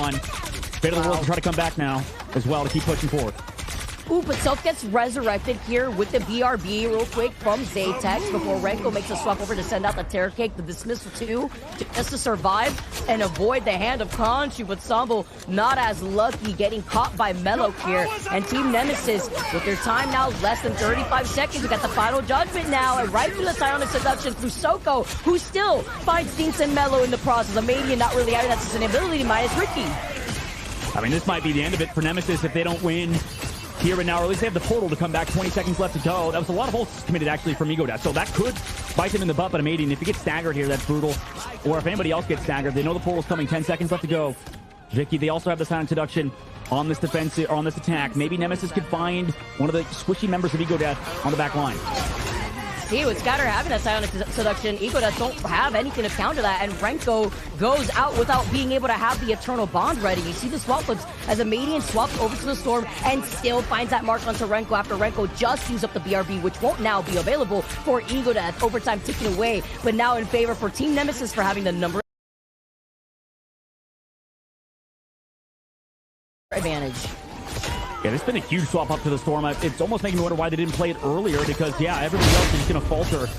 gone. Fate of the World will try to come back now as well to keep pushing forward. Ooh, but Self gets resurrected here with the BRB real quick from Zaytex before Renko makes a swap over to send out the Terror Cake, the Dismissal 2, just to survive and avoid the hand of Khonshu. But Sambo not as lucky, getting caught by Mellow here. And Team Nemesis, with their time now less than 35 seconds, we got the final judgment now, and right through the Psionic Seduction through Soko, who still finds Dinks and Mellow in the process. Amadian not really having that sustainability minus Ricky. I mean, this might be the end of it for Nemesis if they don't win here and now, or at least they have the portal to come back. 20 seconds left to go. That was a lot of ults committed actually from Ego Death, so that could bite them in the butt. But Amadian, if he gets staggered here, that's brutal. Or if anybody else gets staggered, they know the portal's coming. 10 seconds left to go. Vicky, they also have the Silent Seduction on this defense, or on this attack. Maybe Nemesis could find one of the squishy members of Ego Death on the back line. See, with Scatter having that Psionic Seduction, Ego Death don't have anything to counter that, and Renko goes out without being able to have the Eternal Bond ready. You see the swap flips as Amadian swaps over to the Storm and still finds that mark onto Renko after Renko just used up the BRB, which won't now be available for Ego Death. Overtime ticking away, but now in favor for Team Nemesis for having the number advantage. Yeah, this has been a huge swap up to the Storm. It's almost making me wonder why they didn't play it earlier, because, yeah, everybody else is just going to falter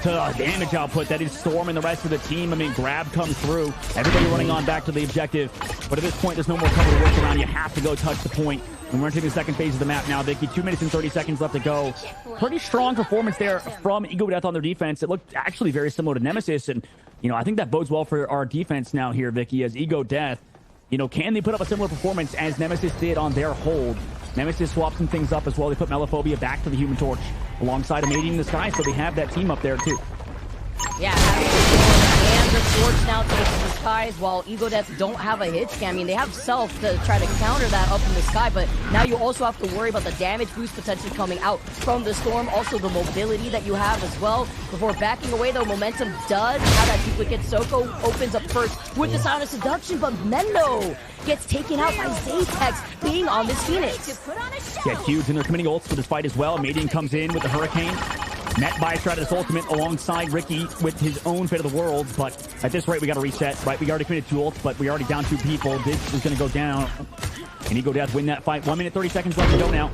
to damage output. That is Storm and the rest of the team. I mean, Grab comes through. Everybody running on back to the objective. But at this point, there's no more cover to work around. You have to go touch the point. And we're entering the second phase of the map now, Vicky. 2 minutes and 30 seconds left to go. Pretty strong performance there from Ego Death on their defense. It looked actually very similar to Nemesis. And, you know, I think that bodes well for our defense now here, Vicky, as Ego Death, you know, can they put up a similar performance as Nemesis did on their hold? Nemesis swaps some things up as well. They put Melophobia back to the Human Torch alongside Amadian in the sky, so they have that team up there too. Yeah, and the Torch now takes the skies while Ego Death don't have a hit scan. I mean, they have Self to try to counter that up in the sky, but now you also have to worry about the damage boost potentially coming out from the Storm. Also, the mobility that you have as well. Before backing away, though, Momentum does have that duplicate. Soko opens up first with the Silent Seduction, but Mendo gets taken out by Zaytex being on this Phoenix. Yeah, huge, and they're committing ults for this fight as well. Amadian comes in with the Hurricane. Met by Stratus Ultimate alongside Ricky with his own Fate of the World, but at this rate, we got to reset, right? We already committed 2 ults, but we already down 2 people. This is going to go down, and Ego Death win that fight. 1 minute, 30 seconds left to go now.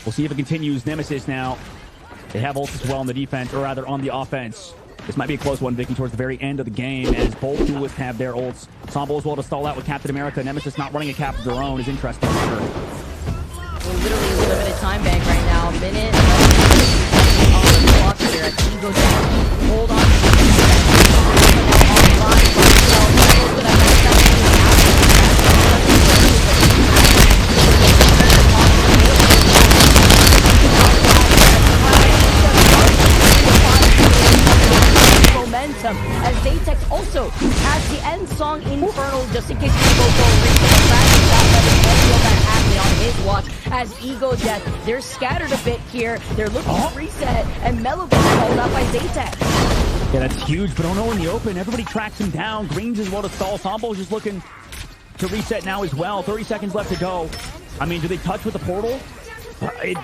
We'll see if it continues. Nemesis now, they have ults as well on the defense, or rather on the offense. This might be a close one, Vicky, towards the very end of the game, as both duelists have their ults. Sambo as well to stall out with Captain America. Nemesis not running a cap of their own is interesting for sure. We're literally in a limited time bank right now. A minute on the clock here as Ego Death. Hold on. Momentum as Zaytex also has the end song Infernal, just in case you go for a ring. The fact that that on his watch as Ego Death, they're scattered a bit here. They're looking to reset, and Mellow gets called out by Zaytex. Yeah, that's huge, but oh no, in the open, everybody tracks him down. Greens as well to stall. Sambo's just looking to reset now as well. 30 seconds left to go. I mean, do they touch with the portal?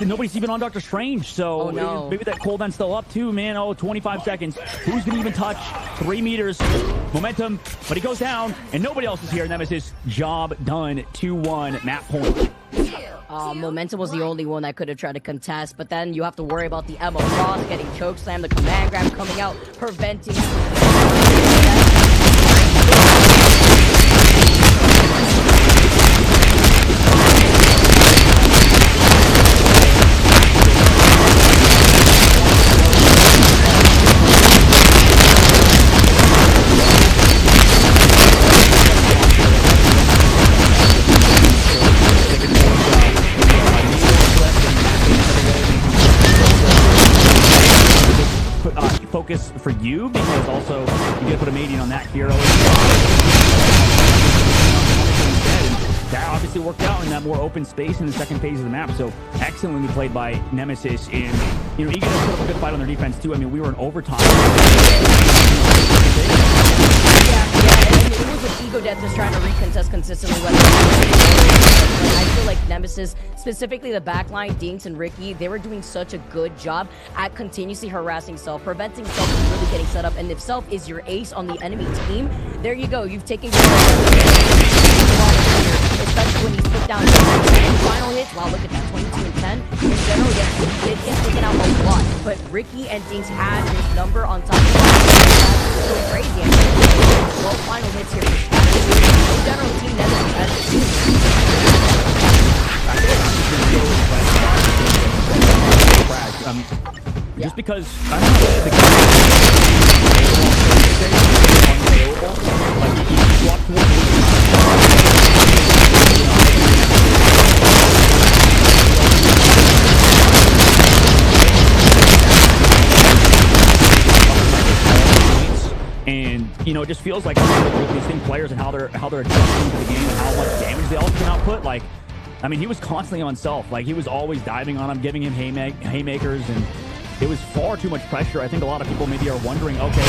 Nobody's even on Doctor Strange, so maybe that cooldown's still up too, man. 25 seconds. Who's gonna even touch? 3 meters. Momentum, but he goes down, and nobody else is here. Nemesis, job done. 2-1, map point. Momentum was the only one that could have tried to contest, but then you have to worry about the Emma Frost getting chokeslammed, the command grab coming out, preventing focus for you, because also you get to put Amadian on that hero. That obviously worked out in that more open space in the second phase of the map. So excellently played by Nemesis. And you know, Ego Death put up a good fight on their defense too. I mean, we were in overtime. It was with Ego Death just trying to recontest consistently. I feel like Nemesis, specifically the backline, Dinks and Ricky, they were doing such a good job at continuously harassing Self, preventing Self from really getting set up. And if Self is your ace on the enemy team, there you go. You've taken care of Ricky and Dinks had his number on top of that. That's so crazy. And well, final hits here for Scatter. In general, Team Nemesis has just because I don't know the game like he walked towards and you know, it just feels like these thing players and how they're adjusting to the game and how much damage they all can output. Like, I mean, he was constantly on self. Like, he was always diving on him, giving him haymakers, and it was far too much pressure. I think a lot of people maybe are wondering, okay,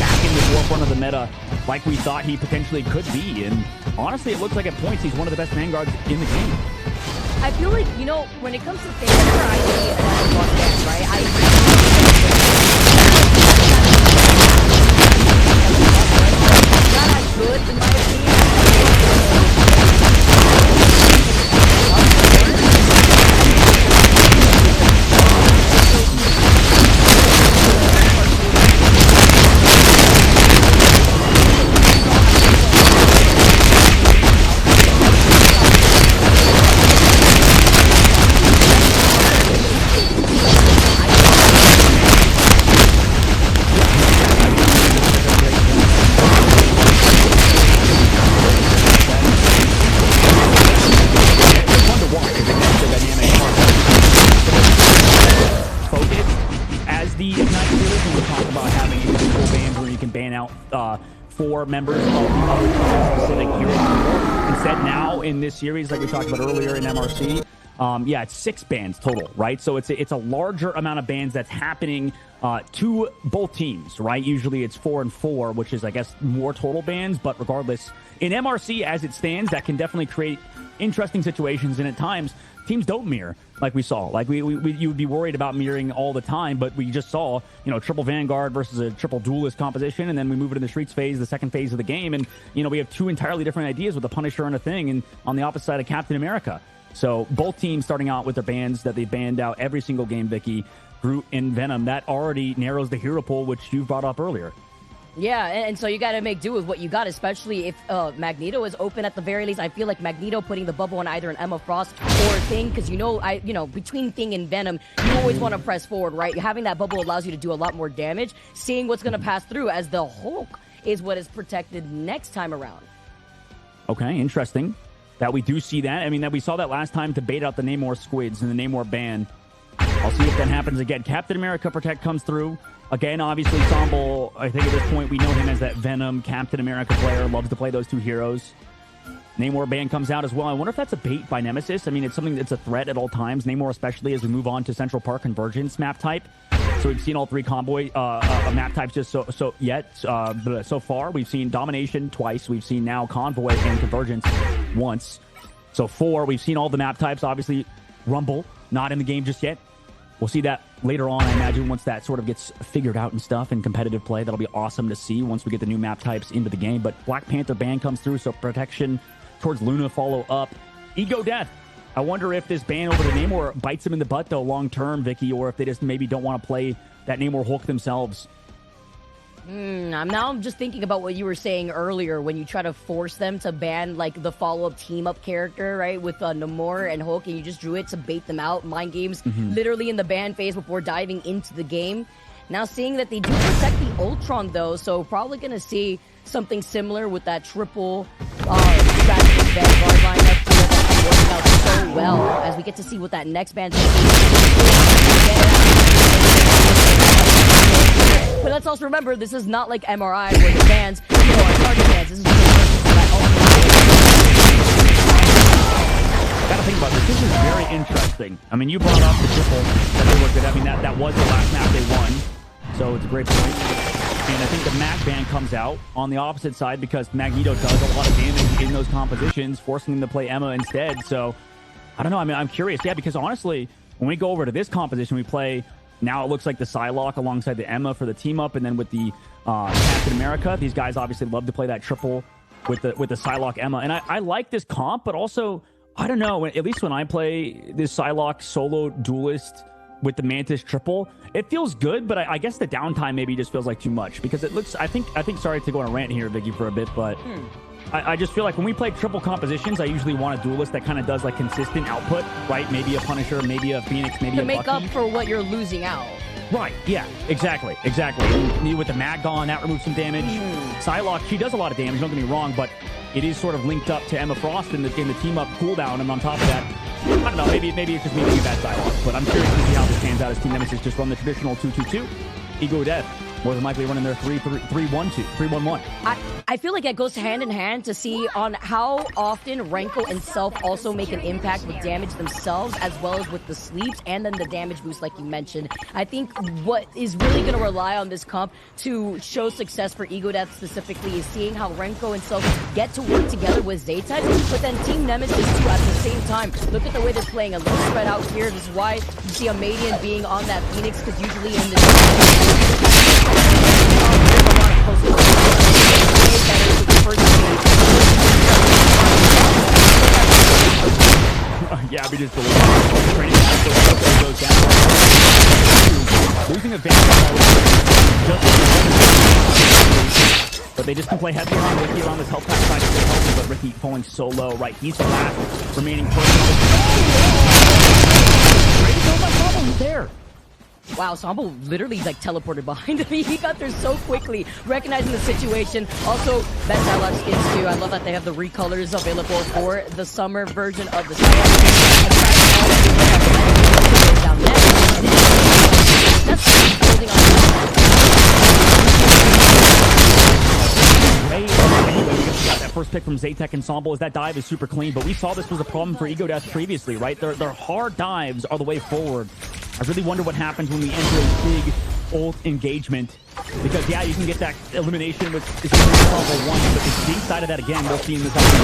back in the forefront of the meta like we thought he potentially could be. And honestly, it looks like at points he's one of the best vanguards in the game. I feel like, you know, when it comes to things whenever I see a right? Not as good in my opinion. Four members of the other specific hero pool. Instead, now in this series, like we talked about earlier in MRC, yeah, it's 6 bans total, right? So it's a larger amount of bans that's happening to both teams, right? Usually it's 4 and 4, which is, I guess, more total bans. But regardless, in MRC as it stands, that can definitely create interesting situations, and at times teams don't mirror like we saw. Like you would be worried about mirroring all the time, but we just saw, you know, triple Vanguard versus a triple duelist composition, and then we move it in the Streets phase, the second phase of the game, and you know, we have 2 entirely different ideas with the Punisher and a Thing, and on the opposite side of Captain America. So both teams starting out with their bans that they banned out every single game, Vicky, Groot and Venom. That already narrows the hero pool, which you brought up earlier. Yeah, and so you got to make do with what you got, especially if Magneto is open at the very least. I feel like Magneto putting the bubble on either an Emma Frost or a Thing, because you know, between Thing and Venom, you always want to press forward, right? Having that bubble allows you to do a lot more damage. Seeing what's going to pass through as the Hulk is what is protected next time around. Okay, interesting that we do see that. I mean, that we saw that last time to bait out the Namor squids and the Namor ban. I'll see if that happens again. Captain America Protect comes through. Again, obviously, Sambo, I think at this point we know him as that Venom Captain America player, loves to play those 2 heroes. Namor ban comes out as well. I wonder if that's a bait by Nemesis. I mean, it's something that's a threat at all times. Namor, especially as we move on to Central Park Convergence map type. So we've seen all 3 convoy map types just so far. We've seen Domination twice. We've seen now Convoy and Convergence once. So 4. We've seen all the map types. Obviously, Rumble, not in the game just yet. We'll see that later on, I imagine, once that sort of gets figured out and stuff in competitive play. That'll be awesome to see once we get the new map types into the game. But Black Panther ban comes through, so protection towards Luna follow up. Ego Death. I wonder if this ban over to Namor bites him in the butt, though, long term, Vicky, or if they just maybe don't want to play that Namor Hulk themselves. Now I'm just thinking about what you were saying earlier when you try to force them to ban like the follow-up team-up character, right, with Namor and Hulk, and you just drew it to bait them out. Mind games literally in the ban phase before diving into the game. Now seeing that they do protect the Ultron, though, so probably going to see something similar with that triple strategy Vanguard lineup that works out so well as we get to see what that next ban's going to be. But let's also remember, this is not like MRI where the bans, are target bans. This is just Gotta think about this. This is very interesting. I mean, you brought up the triple that they were good. I mean, that was the last map they won, so it's a great point. And I think the Mag ban comes out on the opposite side because Magneto does a lot of damage in those compositions, forcing them to play Emma instead. So, I don't know. I mean, I'm curious. Yeah, because honestly, when we go over to this composition, we play... Now it looks like the Psylocke alongside the Emma for the team up, and then with the Captain America. These guys obviously love to play that triple with the Psylocke Emma. And I like this comp, but also, I don't know, at least when I play this Psylocke solo duelist with the Mantis triple, it feels good, but I guess the downtime maybe just feels like too much because it looks. I think. Sorry to go on a rant here, Vicky, for a bit, but I just feel like when we play triple compositions, I usually want a duelist that kind of does like consistent output, right? Maybe a Punisher, maybe a Phoenix, maybe to a make Bucky. up for what you're losing out. Right, yeah, exactly. And me with the Mag gone, that removes some damage. Psylocke, she does a lot of damage, don't get me wrong, but it is sort of linked up to Emma Frost in the team-up cooldown, and on top of that, I don't know, maybe it's just me being a bad Psylocke, but I'm curious to see how this pans out as Team Nemesis just run the traditional 2-2-2. Ego Death, more than likely running their 3-1-1. I feel like that goes hand in hand to see on how often Renko and Self also make an impact with damage themselves, as well as with the sleeps and then the damage boost like you mentioned. I think what is really going to rely on this comp to show success for Ego Death specifically is seeing how Renko and Self get to work together with Zaytech, but then Team Nemesis too at the same time. Look at the way they're playing a little spread out here. This is why you see a Madian being on that Phoenix, because usually in this yeah, we just training goes down. Losing advantage, but they just can play heavy around Ricky around this health pack side to stay healthy, but Ricky falling so low, right? He's the last remaining person. He's there. Wow, Sambo literally like teleported behind me. He got there so quickly, recognizing the situation. Also, best Psylocke skins too. I love that they have the recolors available for the summer version of the Psylocke. That first pick from Zaytech Ensemble is that dive is super clean, but we saw this was a problem for Ego Death previously, right? Their hard dives are the way forward. I really wonder what happens when we enter a big ult engagement, because yeah, you can get that elimination with level 1, but the deep side of that again, we'll see in this episode.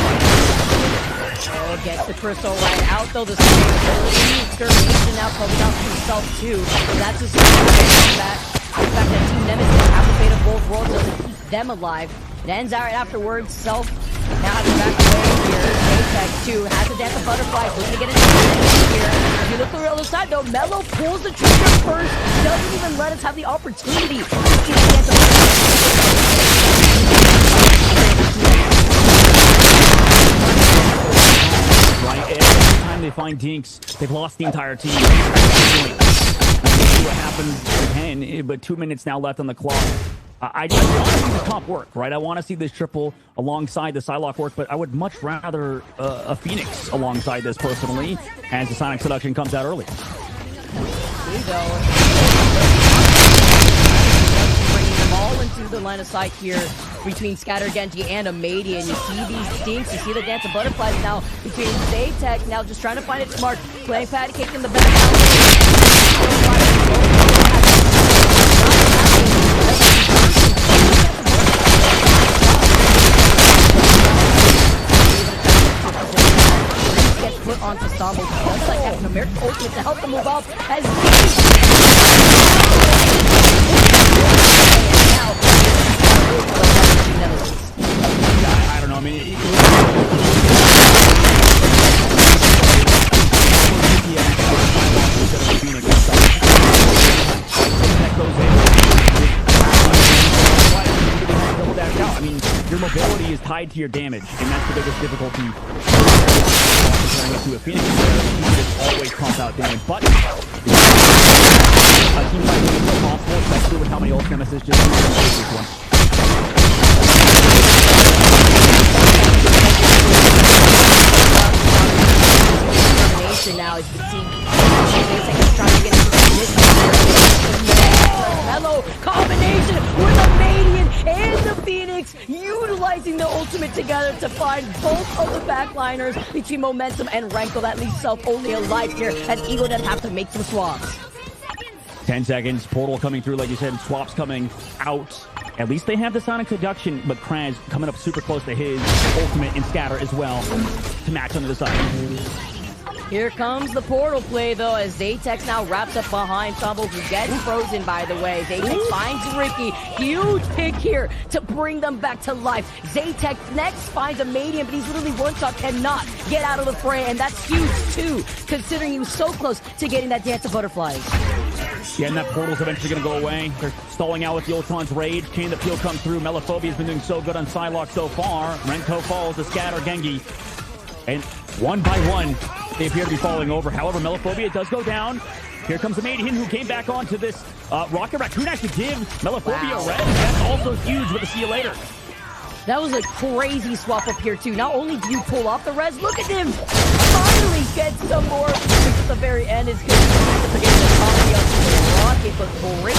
Oh, gets the crystal right out though. The skirmation now coming out to himself too. So that's just that. The fact that Team Nemesis have the fate of both worlds doesn't keep them alive. It ends out right afterwards. Self now has to back away here. Zaytech too has to dance the butterfly. Looking to get into the here. If you look to the other side though, Mello pulls the trigger first. Doesn't even let us have the opportunity to see the dance of right. Every time they find Dinks, they've lost the entire team. What happens again, but 2 minutes now left on the clock. I want to see the comp work, right? I want to see this triple alongside the Psylocke work, but I would much rather a Phoenix alongside this personally, as the Sonic Seduction comes out early. There you go. Bringing them all into the line of sight here between Scatter Genji and Amadian. You see these stinks, you see the dance of butterflies now between Zaytech now just trying to find it smart, playing patty cake in the back. Gets put onto Sambo, just like Captain America ultimate to help them move up as I don't know, I mean, I mean, your mobility is tied to your damage, and that's the biggest difficulty. Comparing it to a Phoenix, you just always pump out damage, but a team fight is so possible, especially with how many ult Nemesis just used this one. Now as you see trying to get into the Mello combination with a Madian and the Phoenix, utilizing the ultimate together to find both of the backliners between Momentum and Renko. That leaves Self only alive here, and Ego Death have to make some swaps. 10 seconds, Portal coming through, like you said, swaps coming out. At least they have the Sonic Seduction, but Kraz coming up super close to his ultimate and Scatter as well to match on the side. Here comes the portal play, though, as Zatex now wraps up behind Sambo, who gets frozen, by the way. Zatex finds Ricky. Huge pick here to bring them back to life. Zatex next finds a Medium, but he's literally one shot, cannot get out of the fray, and that's huge, too, considering he was so close to getting that dance of butterflies. Yeah, and that portal's eventually going to go away. They're stalling out with the Ultron's Rage. Can the peel come through? Melophobia's been doing so good on Psylocke so far. Renko falls to scatter Gengi. And one by one, they appear to be falling over. However, Melophobia does go down. Here comes the Median, who came back onto this Rocket Raccoon. Actually give Melophobia a red. That's also huge with the see you later. That was a crazy swap up here, too. Not only do you pull off the res, look at him! Finally gets some more. At the very end is going to forget the copy of the Rocket, but great.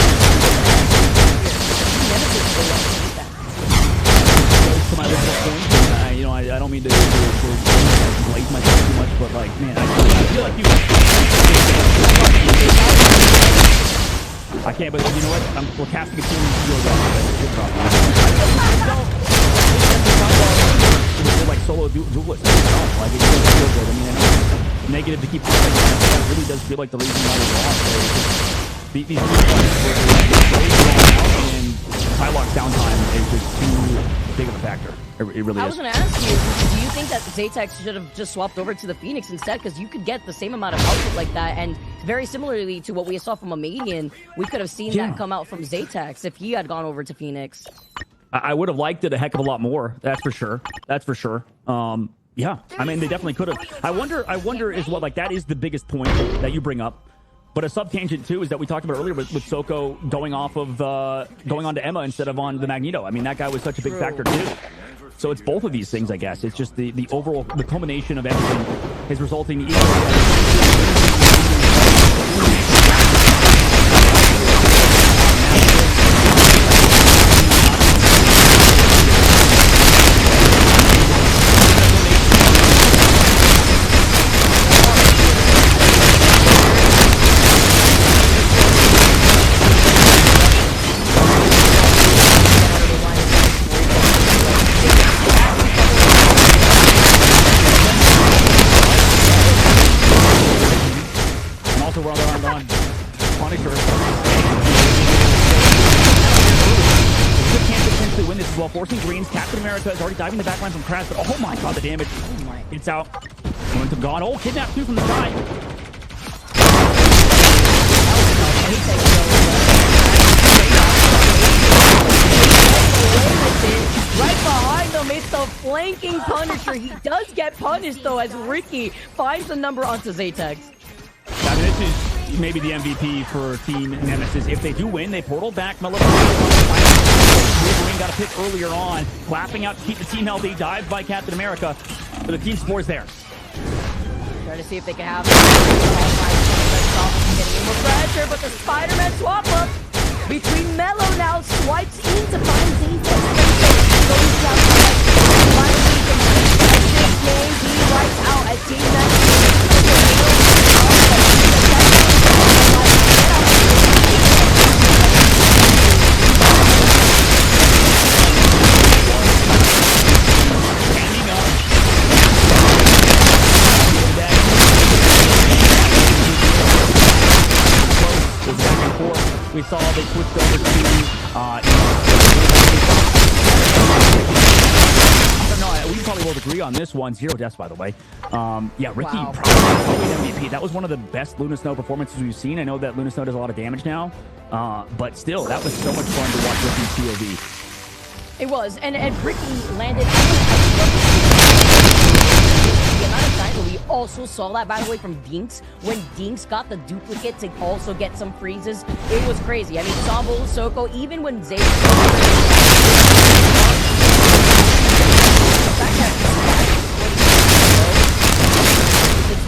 To my original point, and, you know, I don't mean to blaze myself too much, but like, man, I feel like you. I can't, but you know what? We're casting a team. Good problem. Like solo duelist. Like it feels good. I mean, it's negative to keep going. That really does feel like the reason why we lost. These two and Psylocke's downtime is just too big of a factor. It really is. I was going to ask you, do you think that Zatex should have just swapped over to the Phoenix instead? Because you could get the same amount of output like that, and very similarly to what we saw from a Median, we could have seen that come out from Zatex if he had gone over to Phoenix. I would have liked it a heck of a lot more. That's for sure. That's for sure. Yeah, I mean, they definitely could have. I wonder is what, like, that is the biggest point that you bring up. But a sub-tangent, too, is that we talked about earlier with Soko going off of, going on to Emma instead of on the Magneto. I mean, that guy was such a big factor, too. So it's both of these things, I guess. It's just the overall, the culmination of everything is resulting in well, forcing Greens. Captain America is already diving the backline from Crash, but oh my god, the damage. It's out. Momentum gone. Oh, kidnapped too from the sky. Right behind him, it's the flanking Punisher. He does get punished, though, as Ricky finds the number onto Zatex. I mean, this is maybe the MVP for Team Nemesis. If they do win, they portal back. Wolverine got a pick earlier on. Clapping out to keep the team healthy. Dived by Captain America. But the team scores there. Trying to see if they can have getting in more pressure, but the Spider-Man swap up between Mello now swipes in to find Zatex. He wipes out as Team we saw they switched over to, we probably will agree on this one. 0 deaths, by the way. Yeah, Ricky probably MVP. That was one of the best Luna Snow performances we've seen. I know that Luna Snow does a lot of damage now, but still, that was so much fun to watch Ricky's POV. It was, and Ricky landed. The amount of times we also saw that, by the way, from Dinks, when Dinks got the duplicate to also get some freezes. It was crazy. I mean, Sambo, Soko, even when Zay... It's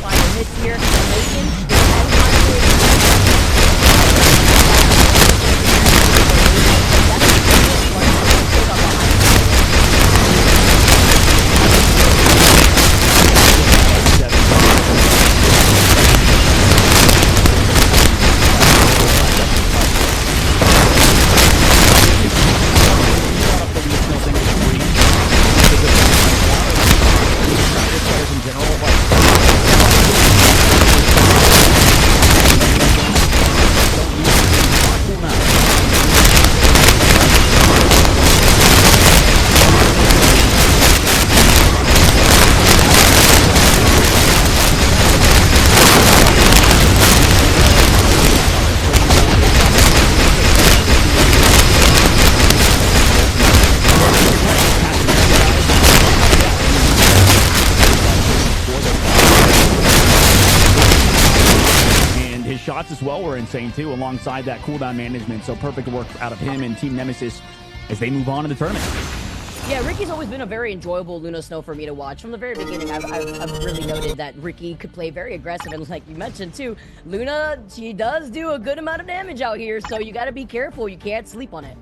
final hits here. shots as well were insane too, alongside that cooldown management. So perfect work out of him and Team Nemesis as they move on in the tournament. Yeah, Ricky's always been a very enjoyable Luna Snow for me to watch. From the very beginning, I've really noted that Ricky could play very aggressive. And like you mentioned too, Luna, she does do a good amount of damage out here. So you got to be careful. You can't sleep on it.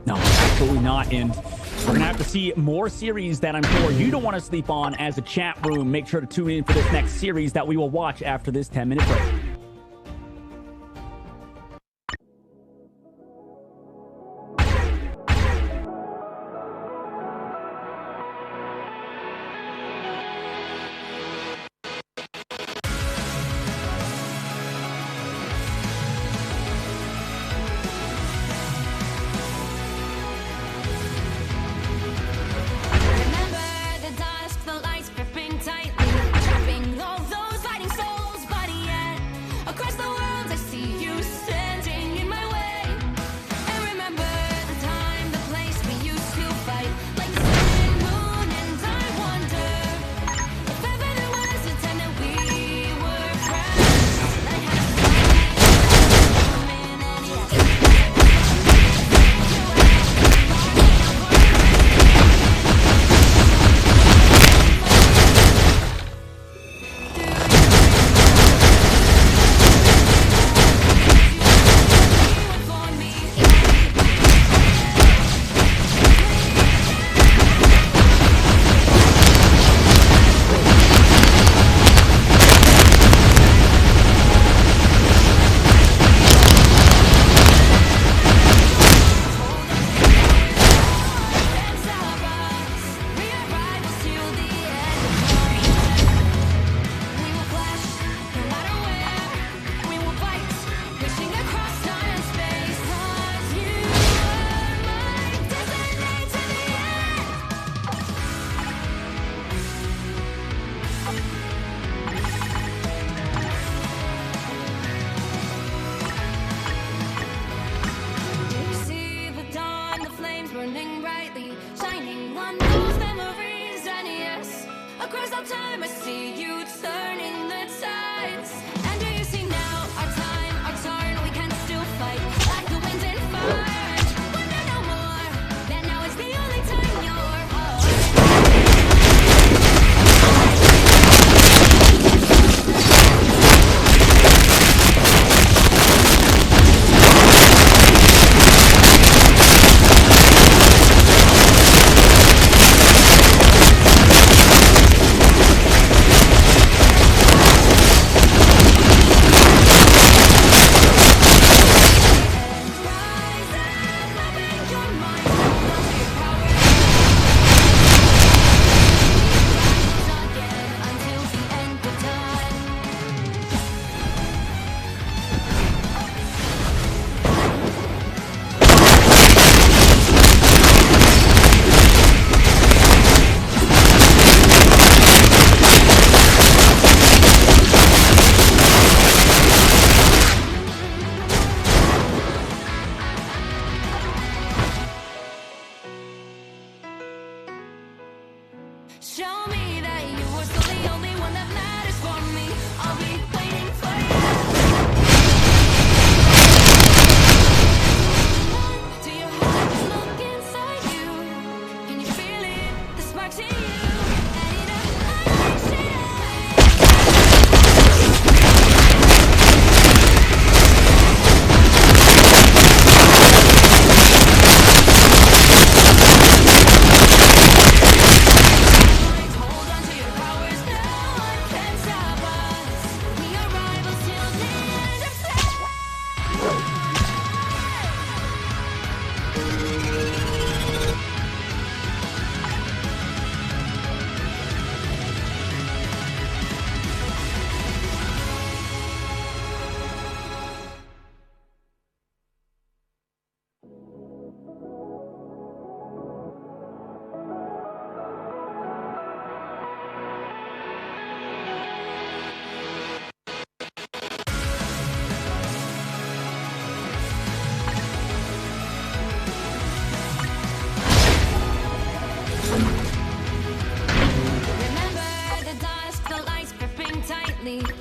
No, absolutely not. And we're going to have to see more series that I'm sure you don't want to sleep on as a chat room. Make sure to tune in for this next series that we will watch after this 10-minute break.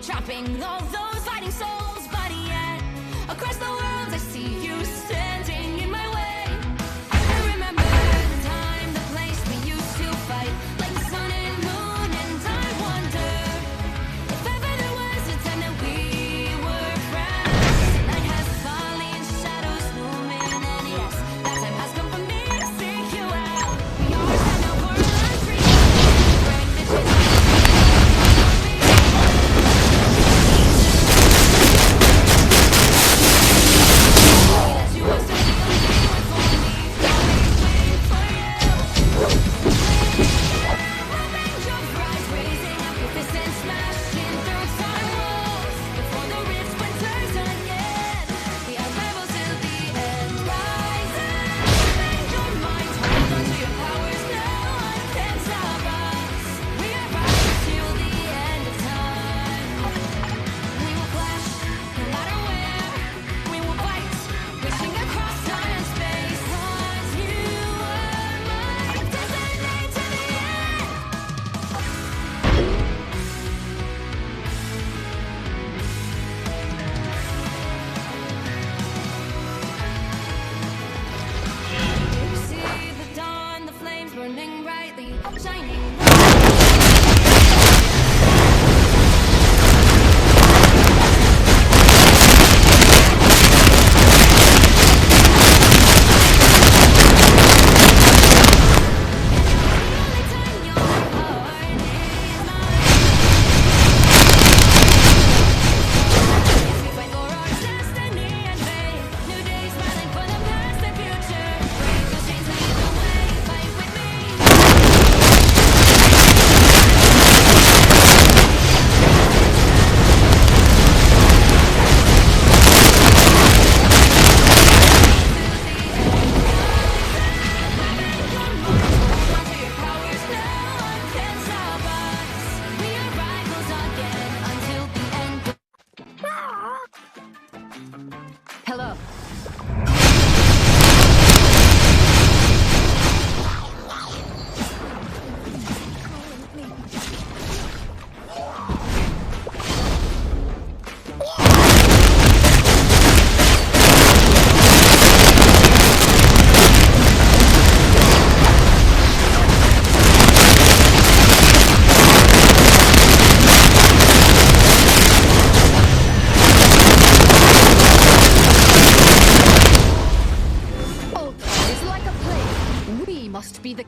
trapping all those fighting souls, buddy.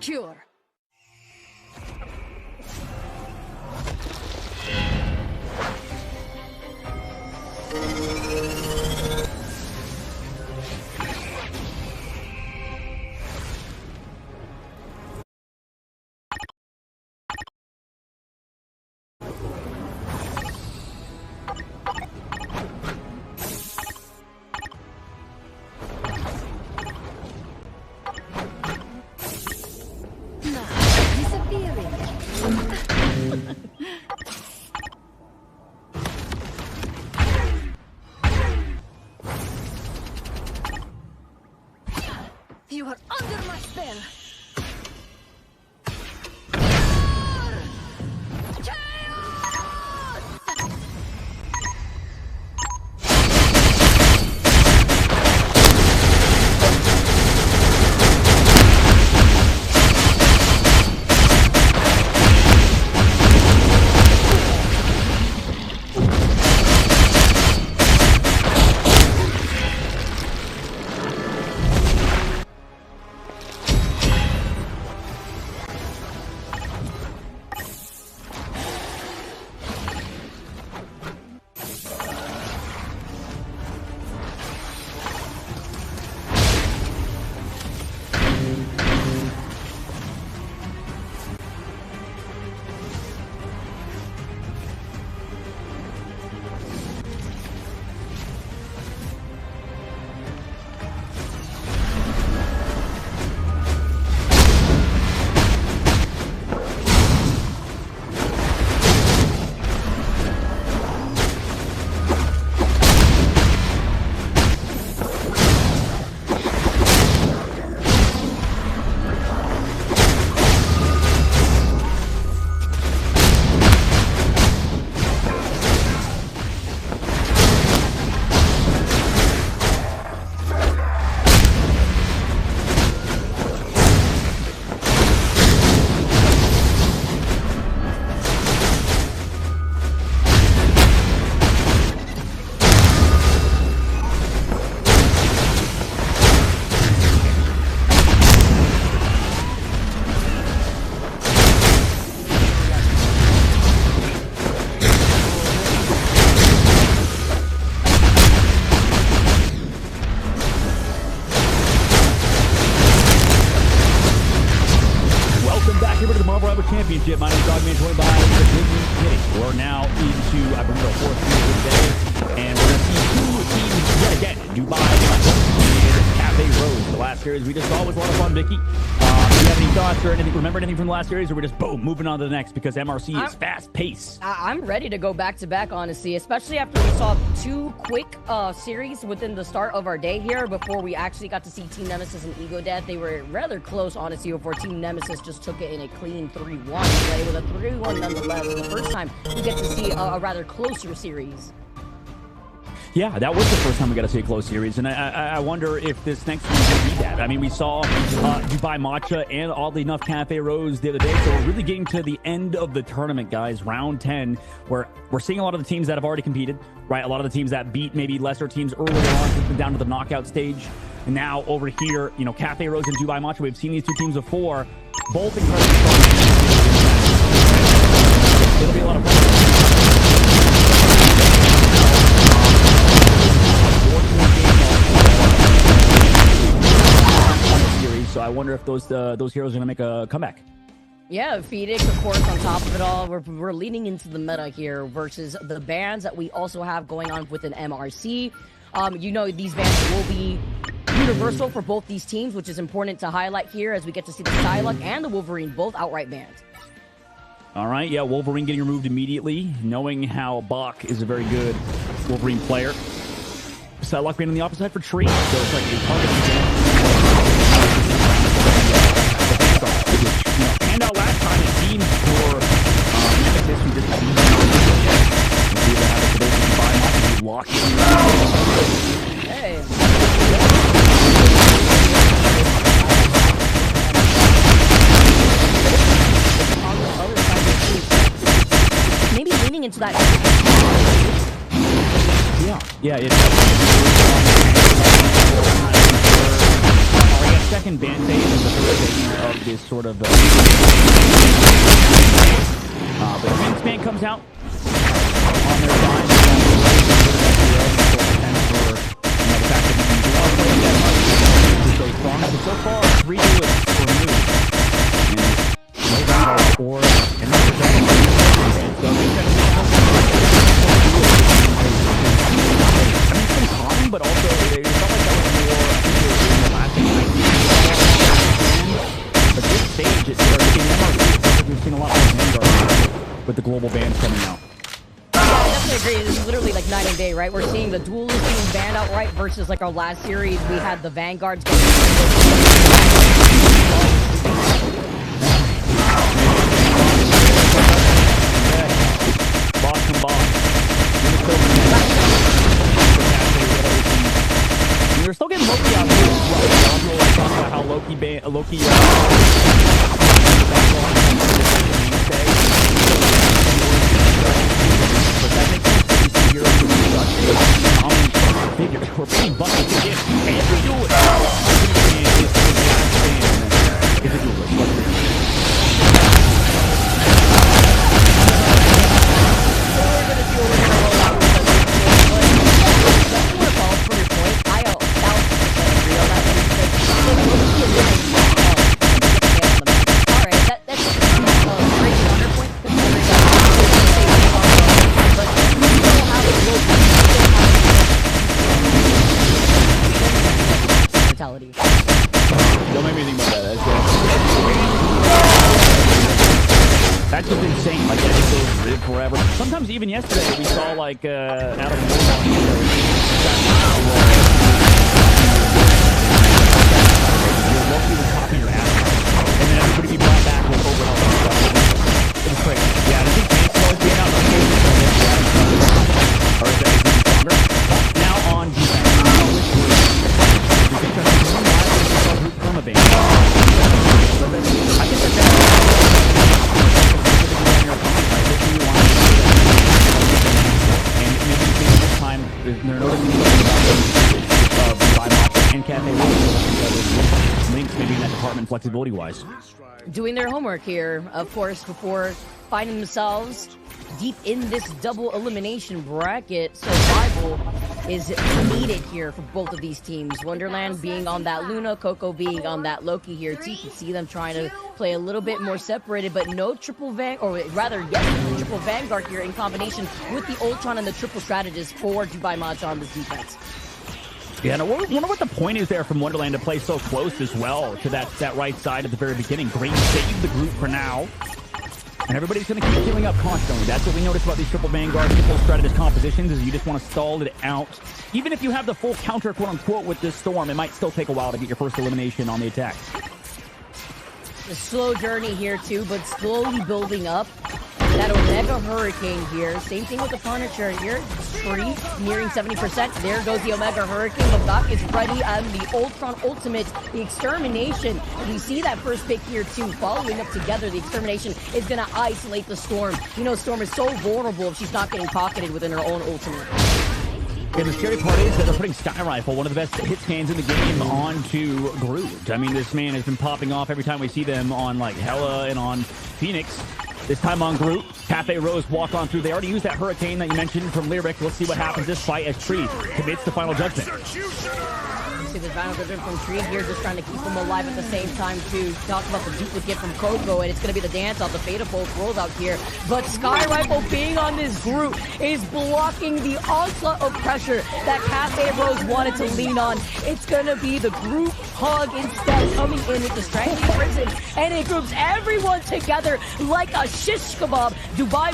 secure. You are under my spell. Championship. My name is Dogman, joined by the Big We're now into, I believe, our fourth series of the day, and we're going to see two teams yet again. Dubai and Cafe Rose. The last series we just saw was a lot of fun, Vicky. Do you have any thoughts or anything? Remember anything from the last series, or we're just boom moving on to the next because MRC is fast paced? I'm ready to go back to back, honestly, especially after we saw two quick series within the start of our day here before we actually got to see Team Nemesis and Ego Death. They were rather close, honestly, before Team Nemesis just took it in a clean 3-1 play with a 3-1 nonetheless. The first time we get to see a rather closer series. Yeah, that was the first time we got to see a close series, and I wonder if this next one will be that. I mean, we saw Dubai Matcha and, oddly enough, Cafe Rose the other day, so we're really getting to the end of the tournament, guys, round 10, where we're seeing a lot of the teams that have already competed, right? A lot of the teams that beat maybe lesser teams earlier on, down to the knockout stage. And now over here, you know, Cafe Rose and Dubai Matcha, we've seen these two teams before, both incredibly strong. It'll be a lot of fun. So I wonder if those heroes are going to make a comeback. Yeah, Phoenix, of course, on top of it all, we're leaning into the meta here versus the bans that we also have going on within MRC. You know, these bans will be universal for both these teams, which is important to highlight here as we get to see the Psylocke and the Wolverine both outright banned. All right, yeah, Wolverine getting removed immediately, knowing how Bach is a very good Wolverine player. Psylocke being on the opposite side for Tree, so it's like a target. And out last time, it seemed for Nemesis, who just see what happens to those who buy them and lock in. Hey. On the other side of the street, maybe leaning into that. Yeah, it's We got second band phase is the third phase of this sort of. But the Phoenix band comes out on their side. The fact that we can do all that much is so strong. But so far, 3 duels for New. And no battle or another battle. So I think that's common, but also they felt like that was more in the last night. But this stage, in MRC, we've seen a lot more Vanguard with the global bands coming out. Yeah, I definitely agree. This is literally like night and day, right? We're seeing the duelists being banned outright versus like our last series. We had the Vanguards going. Boss and boss. You're still getting Loki out here as well. We'll talk about how Loki but that makes sense that you see here figure. We're pretty bucket to get every duelist. Is a duelist. Don't make me think about that. That's just insane. Like, that just goes live forever. Sometimes even yesterday we saw like out of the Loki would copy your ass, and then everybody be brought back with overhead stuff. It was crazy. Yeah, I think Mace was being out of the or is that even stronger? Now on defense. They're noticing and Cafe links maybe in that department flexibility wise. Doing their homework here, of course, before finding themselves deep in this double elimination bracket. Survival is needed here for both of these teams. Wonderland being on that Luna, Coco being on that Loki here too. You can see them trying to play a little bit more separated, but no triple triple Vanguard here in combination with the Ultron and the triple strategist for Dubai Matcha on this defense. Yeah, and I wonder what the point is there from Wonderland to play so close as well to that right side at the very beginning. Green saved the group for now. And everybody's going to keep healing up constantly. That's what we notice about these triple Vanguard, triple strategist compositions, is you just want to stall it out. Even if you have the full counter, quote-unquote, with this Storm, it might still take a while to get your first elimination on the attack. A slow journey here, too, but slowly building up. That Omega Hurricane here. Same thing with the furniture here. Tree nearing 70%. There goes the Omega Hurricane. The back is ready, and the Ultron Ultimate, the Extermination. We see that first pick here too. Following up together, the Extermination is going to isolate the Storm. You know, Storm is so vulnerable if she's not getting pocketed within her own ultimate. And the scary part is that they're putting Sky Rifle, one of the best hit scans in the game, onto Groot. I mean, this man has been popping off every time we see them on like Hela and on Phoenix. This time on Groot, Cafe Rose walk on through. They already used that Hurricane that you mentioned from Lyric. Let's see what happens this fight as Tree commits the Final Judgment. See the Final Judgment from Tree here, just trying to keep him alive at the same time to talk about the duplicate from Coco, and it's going to be the dance off the Fate of both worlds out here. But Sky Rifle being on this Groot is blocking the onslaught of pressure that Cafe Rose wanted to lean on. It's going to be the Groot hug instead, coming in with the Strangling Prison, and it groups everyone together like a shish kebab. Dubai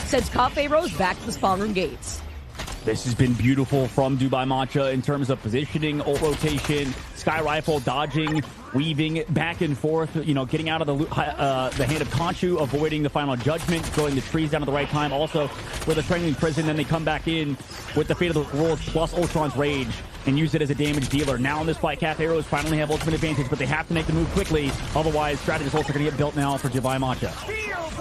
sends Cafe Rose back to the spawn room gates. This has been beautiful from Dubai Matcha in terms of positioning, ult rotation, Sky Rifle, dodging, weaving, back and forth, you know, getting out of the hand of Conchu, avoiding the final judgment, throwing the trees down at the right time. Also, with a strangling prison, then they come back in with the Fate of the World plus Ultron's Rage and use it as a damage dealer. Now in this fight, Cafe Rose finally have ultimate advantage, but they have to make the move quickly. Otherwise, strategist ults are going to get built now for Dubai Matcha.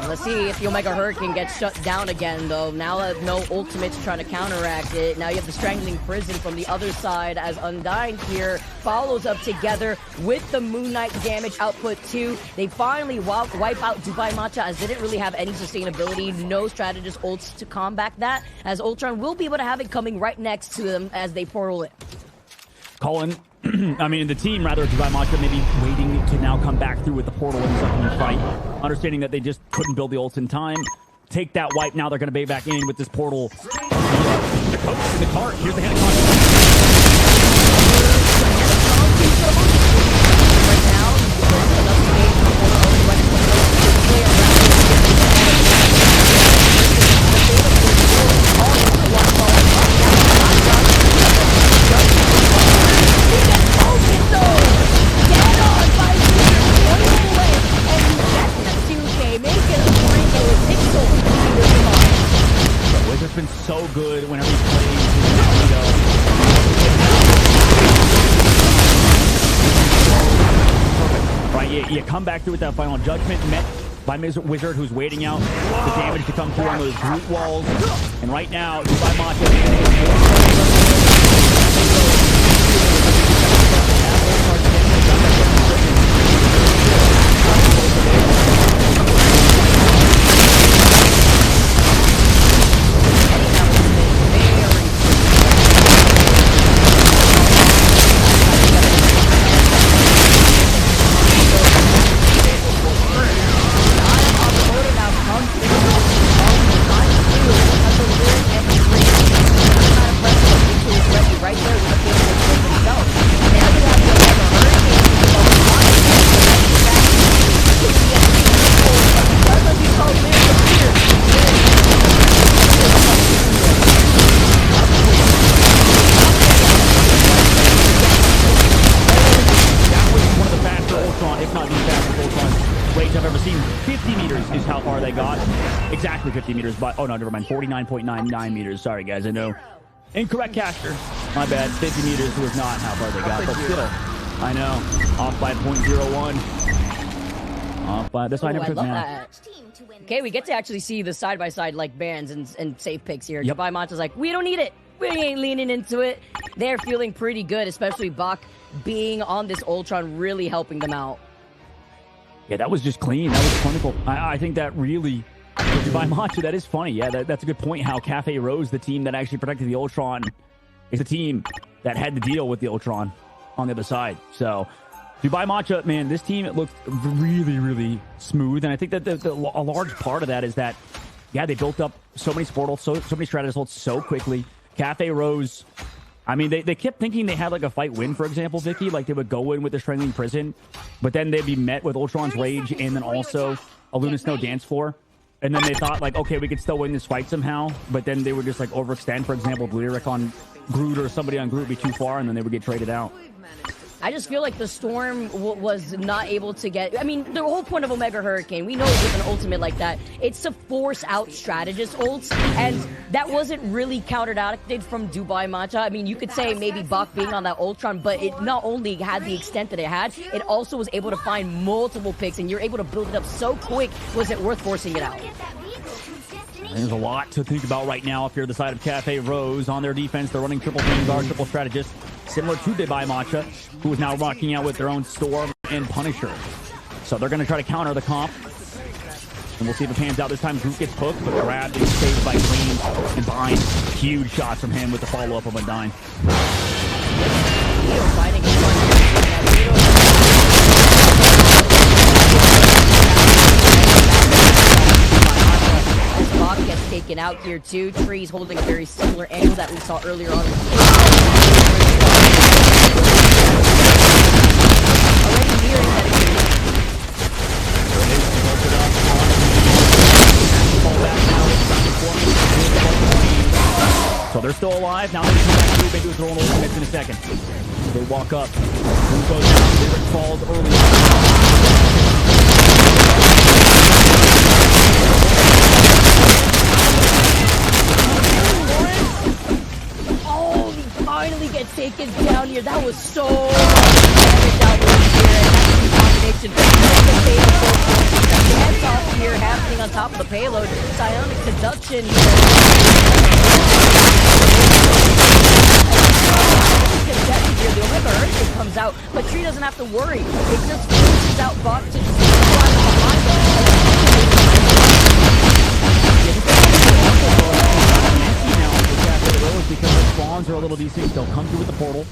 Let's see if the Omega Hurricane gets shut down again, though. Now that no ultimate's trying to counteract it. Now you have the Strangling Prison from the other side as Undying here follows up together with the Moon Knight damage output too. They finally wipe out Dubai Matcha as they didn't really have any sustainability. No strategist ults to combat that, as Ultron will be able to have it coming right next to them as they portal it. Colin, I mean, the team, rather, Dubai Matcha, maybe waiting to now come back through with the portal and stuff in the fight. Understanding that they just couldn't build the ults in time. Take that wipe. Now they're going to be back in with this portal. The coach in the cart. Here's the hand of Right now, another stage Wizard's been so good whenever he plays. Right, you come back through with that final judgment, met by Wizard, who's waiting out the damage to come through on those root walls. And right now, Dubai Matcha. Is how far they got. Exactly 50 meters, but oh no, never mind. 49.99 meters. Sorry, guys. I know. Incorrect caster. My bad. 50 meters was not how far they got, but still. I know. Off by 0.01. Off by this. I never took that. Okay, we get to actually see the side-by-side like bands and safe picks here. Yep. Dubai Matcha's like, we don't need it. We ain't leaning into it. They're feeling pretty good, especially Bach being on this Ultron really helping them out. Yeah, that was just clean. That was clinical. I think that really, Dubai Matcha, that is funny. Yeah, that's a good point. How Cafe Rose, the team that actually protected the Ultron, is the team that had to deal with the Ultron on the other side. So, Dubai Matcha, man, this team, it looks really, really smooth. And I think that a large part of that is that, yeah, they built up so many sportals, so many strategist ults so quickly. Cafe Rose, I mean, they kept thinking they had like a fight win, for example, Vicky. Like they would go in with the Strangling Prison, but then they'd be met with Ultron's Rage and then also a Luna Snow Dance Floor. And then they thought like, okay, we could still win this fight somehow. But then they would just like overextend. For example, Blue Lyric on Groot or somebody on Groot would be too far and then they would get traded out. I just feel like the Storm was not able to get... I mean, the whole point of Omega Hurricane, we know with an ultimate like that, it's to force out strategist ults, and that wasn't really counteracted from Dubai Matcha. I mean, you could say maybe Bach being on that Ultron, but it not only had the extent that it had, it also was able to find multiple picks, and you're able to build it up so quick, was it worth forcing it out? There's a lot to think about right now if you're the side of Cafe Rose. On their defense, they're running triple Vanguard, triple strategist, similar to Dubai Matcha, who is now rocking out with their own Storm and Punisher. So they're going to try to counter the comp. And we'll see if it pans out. This time, Groot gets hooked, but grabbed and saved by Green and Bind. Huge shots from him with the follow-up of Undying. Bach gets taken out here too. Tree's holding a very similar angle that we saw earlier on. Already nearing that. So they're still alive. Now they're going to come back through. Maybe we'll throw an ultimate in a second. They walk up. Who goes down? Lyric falls early. Oh, he finally gets taken down here. That was so much damage out here, and that's the combination of the payload. The heads off here happening on top of the payload. Psionic seduction here. The Omega Hurricane comes out, but Tree doesn't have to worry. It just pushes out Bot to just behind him. Because the spawns are a little decent, they'll come through with the portal.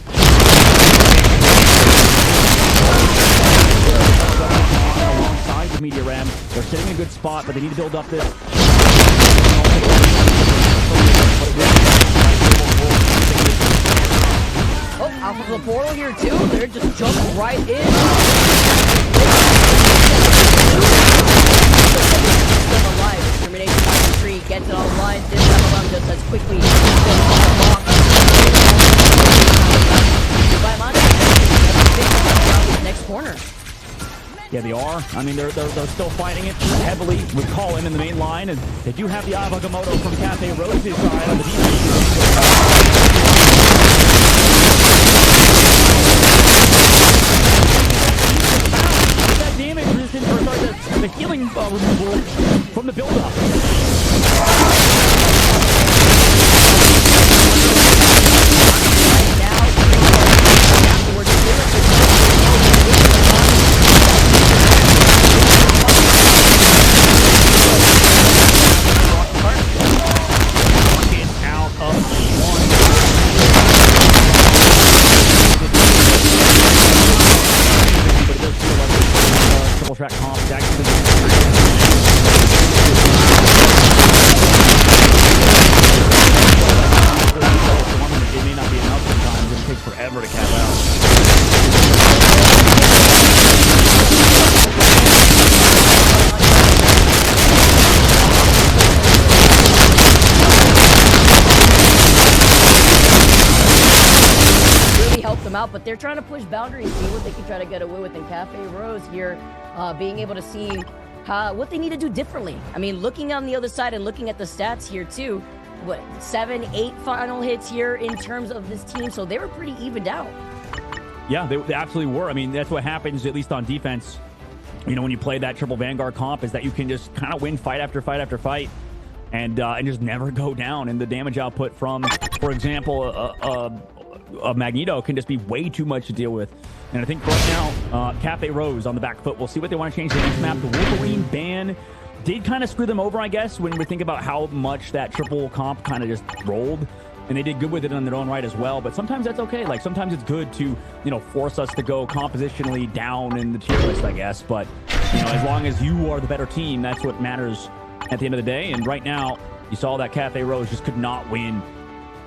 Alongside the Meteor Ram, they're sitting in a good spot, but they need to build up this. Oh, out of the portal here too. They're just jumping right in. Still alive. Determination by the Tree gets it online. This time around just as quickly. Next corner. Yeah, they are. I mean, they're still fighting it heavily with Colin in the main line, and they do have the Avagamoto from Cafe Rose's side on the defense. That damage resistance, or sorry, the healing removal from the build-up. Track comp is actually it may not be enough sometimes. It takes forever to cap out. Really helped them out, but they're trying to push boundaries, see what they can try to get away with in Cafe Rose here. Being able to see what they need to do differently. I mean, looking on the other side and looking at the stats here too, what, 7, 8 final hits here in terms of this team, so they were pretty evened out. Yeah, they absolutely were. I mean, that's what happens, at least on defense. You know, when you play that triple Vanguard comp, is that you can just kind of win fight after fight after fight, and just never go down. And the damage output from, for example, a Magneto can just be way too much to deal with. And I think right now, Cafe Rose on the back foot. We'll see what they want to change the next map. The Wolverine ban did kind of screw them over, I guess, when we think about how much that triple comp kind of just rolled. And they did good with it on their own right as well. But sometimes that's okay. Like, sometimes it's good to, you know, force us to go compositionally down in the tier list, I guess. But, you know, as long as you are the better team, that's what matters at the end of the day. And right now, you saw that Cafe Rose just could not win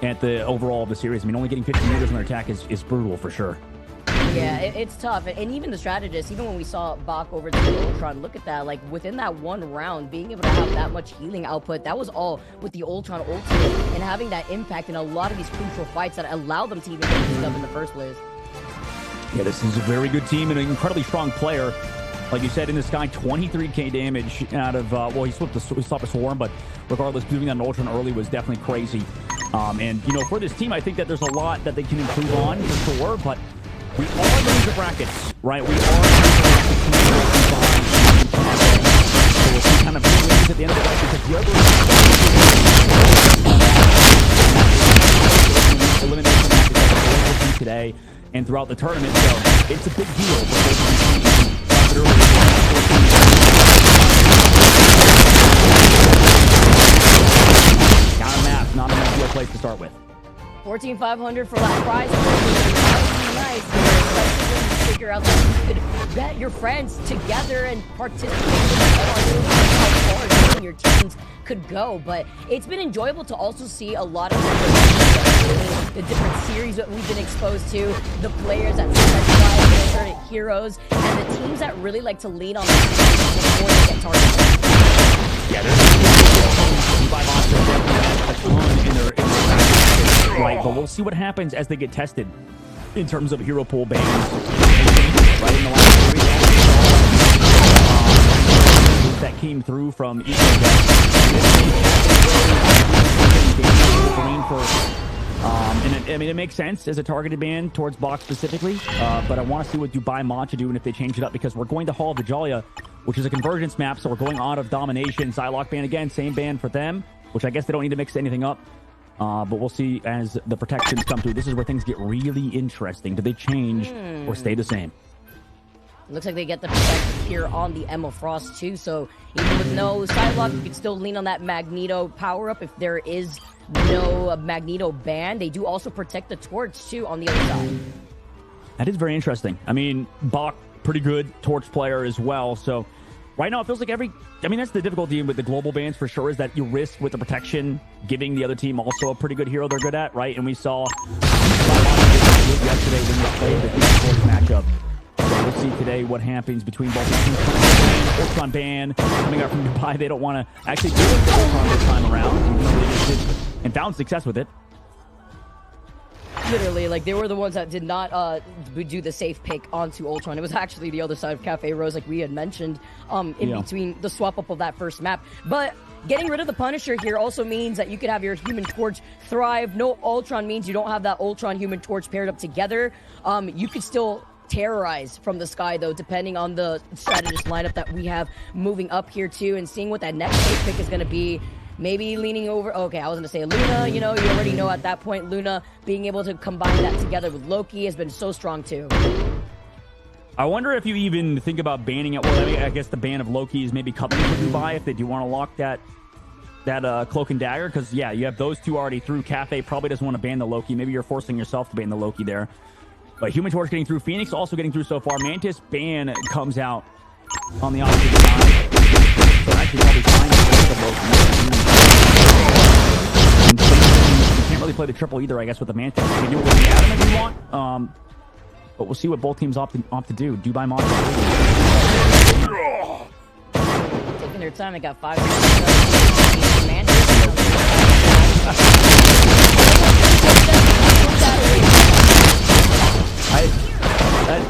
at the overall of the series. I mean, only getting 50 meters on their attack is brutal for sure. Yeah, it's tough. And even the strategists, even when we saw Bach over the Ultron, look at that. Like, within that one round, being able to have that much healing output, that was all with the Ultron ultimate and having that impact in a lot of these crucial fights that allowed them to even get this stuff in the first place. Yeah, this is a very good team and an incredibly strong player. Like you said, in this guy, 23k damage out of, well, he stopped a swarm, but regardless, doing that in Ultron early was definitely crazy. And, you know, for this team, I think that there's a lot that they can improve on, for sure, but we are losing the brackets, right? We are losing the brackets. So we'll see kind of who wins at the end of the night, because whoever elimination matches today and throughout the tournament, so it's a big deal. Not a map, not an ideal place to start with. 14,500 for that prize. That would be nice, especially when you figure out that you could bet your friends together and participate in how far you and your teams could go. But it's been enjoyable to also see a lot of the different series that we've been exposed to, the players that specialize in certain heroes, and the teams that really like to lean on the before they get targeted. Yeah, there's a ton in their right, but we'll see what happens as they get tested. in terms of hero pool bans. Right in the last series, that came through from each of them. And I mean, it makes sense as a targeted ban towards Bach specifically, but I want to see what Dubai Matcha do and if they change it up, because we're going to Hall of Vijalia, which is a convergence map, so we're going out of Domination. Psylocke ban again, same ban for them, which I guess they don't need to mix anything up. But we'll see as the protections come through. This is where things get really interesting. Do they change or stay the same? Looks like they get the protection here on the Emma Frost too, so even with no Psylocke, you can still lean on that Magneto power-up if there is no Magneto ban. They do also protect the Torch too on the other side. That is very interesting. I mean, Bach, pretty good Torch player as well, so right now it feels like that's the difficulty with the global bans for sure, is that you risk with the protection giving the other team also a pretty good hero they're good at, right? And we saw yesterday when they played the Torch matchup. So we'll see today what happens between both teams. Ultron ban coming out from Dubai. They don't want to actually do it for Ultron this time around, and found success with it. Literally, like, they were the ones that did not do the safe pick onto Ultron. It was actually the other side of Cafe Rose, like we had mentioned, between the swap up of that first map. But getting rid of the Punisher here also means that you could have your Human Torch thrive. No Ultron means you don't have that Ultron Human Torch paired up together. You could still terrorize from the sky, though, depending on the strategist lineup that we have moving up here too, and seeing what that next safe pick is going to be. Maybe leaning over, okay, I was going to say Luna, you already know at that point, Luna being able to combine that together with Loki has been so strong too. I wonder if you even think about banning it. Well, I guess the ban of Loki is maybe coming to Dubai if they do want to lock that Cloak and Dagger, because yeah, you have those two already through. Cafe probably doesn't want to ban the Loki. Maybe you're forcing yourself to ban the Loki there. But Human Torch getting through, Phoenix also getting through so far. Mantis ban comes out on the opposite side. So actually probably fine with the Loki. You can't really play the triple either, I guess, with the Mantis. You can do it with the Atom if you want. But we'll see what both teams opt to do. Dubai Monster. Taking their time, they got 5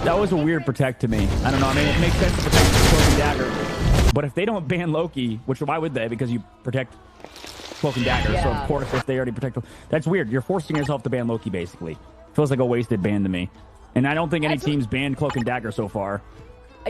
That was a weird protect to me. I don't know. I mean, it makes sense to protect the Cloak and Dagger, but if they don't ban Loki, which why would they? Because you protect Cloak and Dagger. Yeah. So of course, if they already protect, that's weird. You're forcing yourself to ban Loki, basically. Feels like a wasted ban to me. And I don't think any teams banned Cloak and Dagger so far.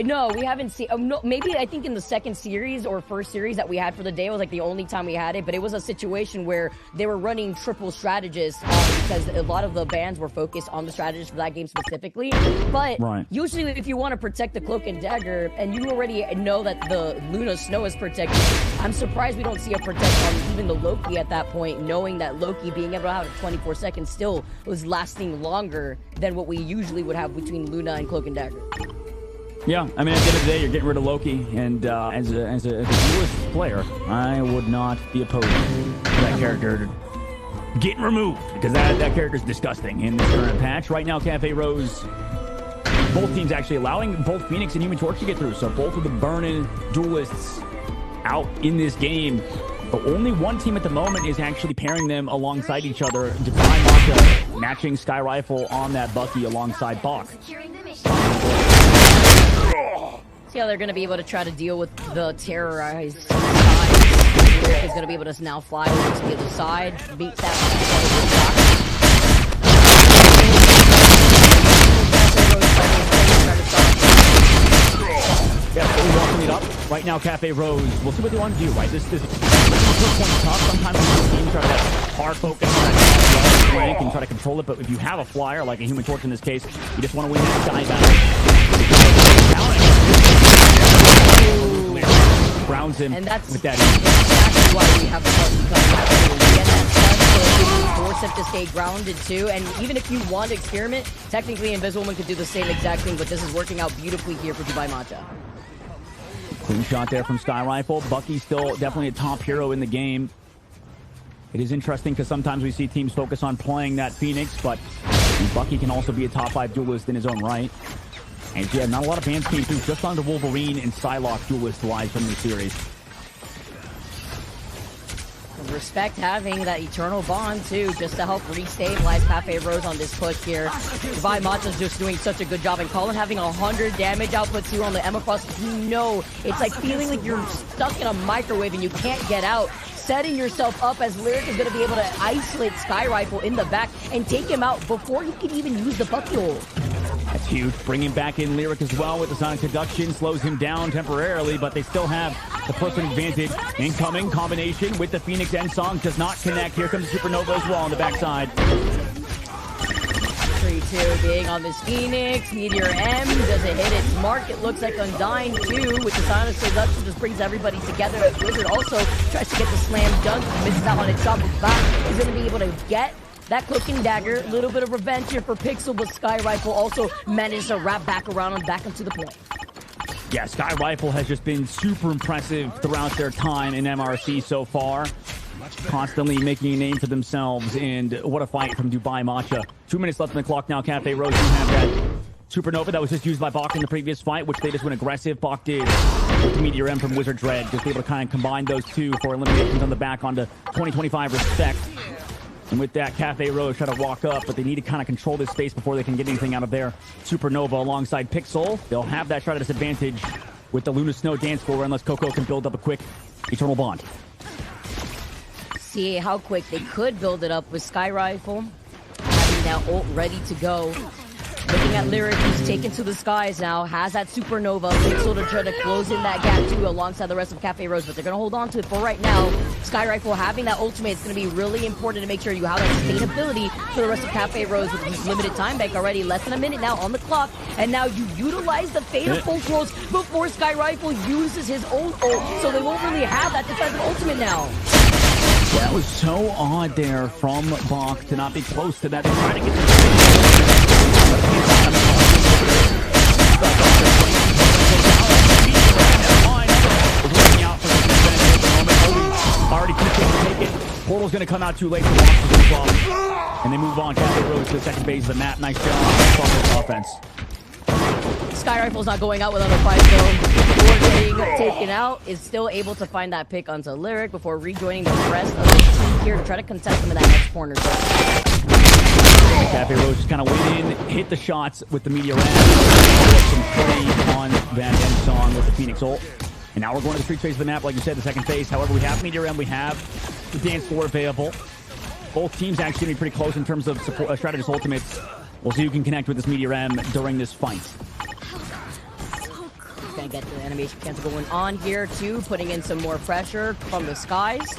No, we haven't seen. No, maybe I think in the second series or first series that we had for the day was like the only time we had it. But it was a situation where they were running triple strategists because a lot of the bans were focused on the strategist for that game specifically. But usually, if you want to protect the Cloak and Dagger, and you already know that the Luna Snow is protected, I'm surprised we don't see a protect on even the Loki at that point, knowing that Loki being able to have it 24 seconds still was lasting longer than what we usually would have between Luna and Cloak and Dagger. Yeah, I mean, at the end of the day, you're getting rid of Loki, and as a duelist player, I would not be opposed to that character getting removed, because that character's disgusting in this current patch. Right now, Cafe Rose, both teams actually allowing both Phoenix and Human Torch to get through, so both of the burning duelists out in this game. But only one team at the moment is actually pairing them alongside each other. Dubai Matcha matching Sky Rifle on that Bucky alongside Bach. See how they're going to be able to try to deal with the terrorized side. Lyric is going to be able to now fly over to the other side, beat that. Yeah, so we're walking it up. Right now, Cafe Rose, we'll see what they want to do, right? This is tough. Sometimes the team try to hard focus on that flank and try to control it, but if you have a flyer, like a Human Torch in this case, you just want to win that sky battle. Grounds him, and that's with that exactly why we have the button coming out. We get that stun, so it force him to stay grounded too. And even if you want to experiment, technically Invisible Man could do the same exact thing, but this is working out beautifully here for Dubai Matcha. Clean shot there from Sky Rifle. Bucky's still definitely a top hero in the game. It is interesting because sometimes we see teams focus on playing that Phoenix, but Bucky can also be a top 5 duelist in his own right. And yeah, not a lot of bans came through just on the Wolverine and Psylocke duelist-wise from the series. Respect having that Eternal Bond, too, just to help re-stabilize Cafe Rose on this push here. Dubai Matcha's just doing such a good job. And Colin having 100 damage output, too, on the MFFs. You know, it's like feeling like you're stuck in a microwave and you can't get out. Setting yourself up as Lyric is going to be able to isolate Sky Rifle in the back and take him out before he can even use the Bucky ult. That's huge. Bringing back in Lyric as well with the Sonic Seduction. Slows him down temporarily, but they still have the person advantage. Incoming combination with the Phoenix end song. Does not connect. Here comes Supernova as well on the backside. 3-2 being on this Phoenix. Meteor M doesn't hit its mark. It looks like Undying 2 with the Sonic Seduction just brings everybody together. Wizard also tries to get the slam dunk. Misses out on its shot, but back is going to be able to get that Cloak and Dagger. A little bit of revenge here for Pixel, but Sky Rifle also managed to wrap back around and back into the point. Yeah, Sky Rifle has just been super impressive throughout their time in MRC so far. Constantly making a name for themselves, and what a fight from Dubai Matcha. 2 minutes left on the clock now. Cafe Rose, you have that Supernova that was just used by Bach in the previous fight, which they just went aggressive. Bach did with the Meteor M from Wizard Dread, just able to kind of combine those two for eliminations on the back onto 2025 respect. And with that, Cafe Rose try to walk up, but they need to kind of control this space before they can get anything out of their Supernova alongside Pixel. They'll have that shot at disadvantage with the Luna Snow dance floor unless Coco can build up a quick Eternal Bond. See how quick they could build it up with Sky Rifle. Having that ult ready to go. Looking at Lyric, who's taken to the skies now, has that Supernova. Pixel to try to close in that gap too alongside the rest of Cafe Rose, but they're going to hold on to it for right now. Sky Rifle having that ultimate is going to be really important to make sure you have that sustainability for the rest of Cafe Rose with this limited time bank already. Less than a minute now on the clock, and now you utilize the Fate of Full Throws before Sky Rifle uses his own ult, so they won't really have that defensive ultimate now. That was so odd there from Bach to not be close to that. They're trying to get already take it. Portal's going to come out too late for Bach, and they move on. Cafe Rose to the second phase of the map. Nice job on this offense. Sky Rifle's not going out without a fight, though. Before getting taken out, is still able to find that pick onto Lyric before rejoining the rest of the team here to try to contest him in that next corner. Cafe Rose just kind of went in, hit the shots with the Meteor M, some play on that end song with the Phoenix ult. And now we're going to the street phase of the map, like you said, the second phase. However, we have Meteor M, we have the dance floor available. Both teams actually going to be pretty close in terms of support, strategist ultimates. We'll see who can connect with this Meteor M during this fight. Gonna get the animation cancel going on here too, putting in some more pressure from the skies.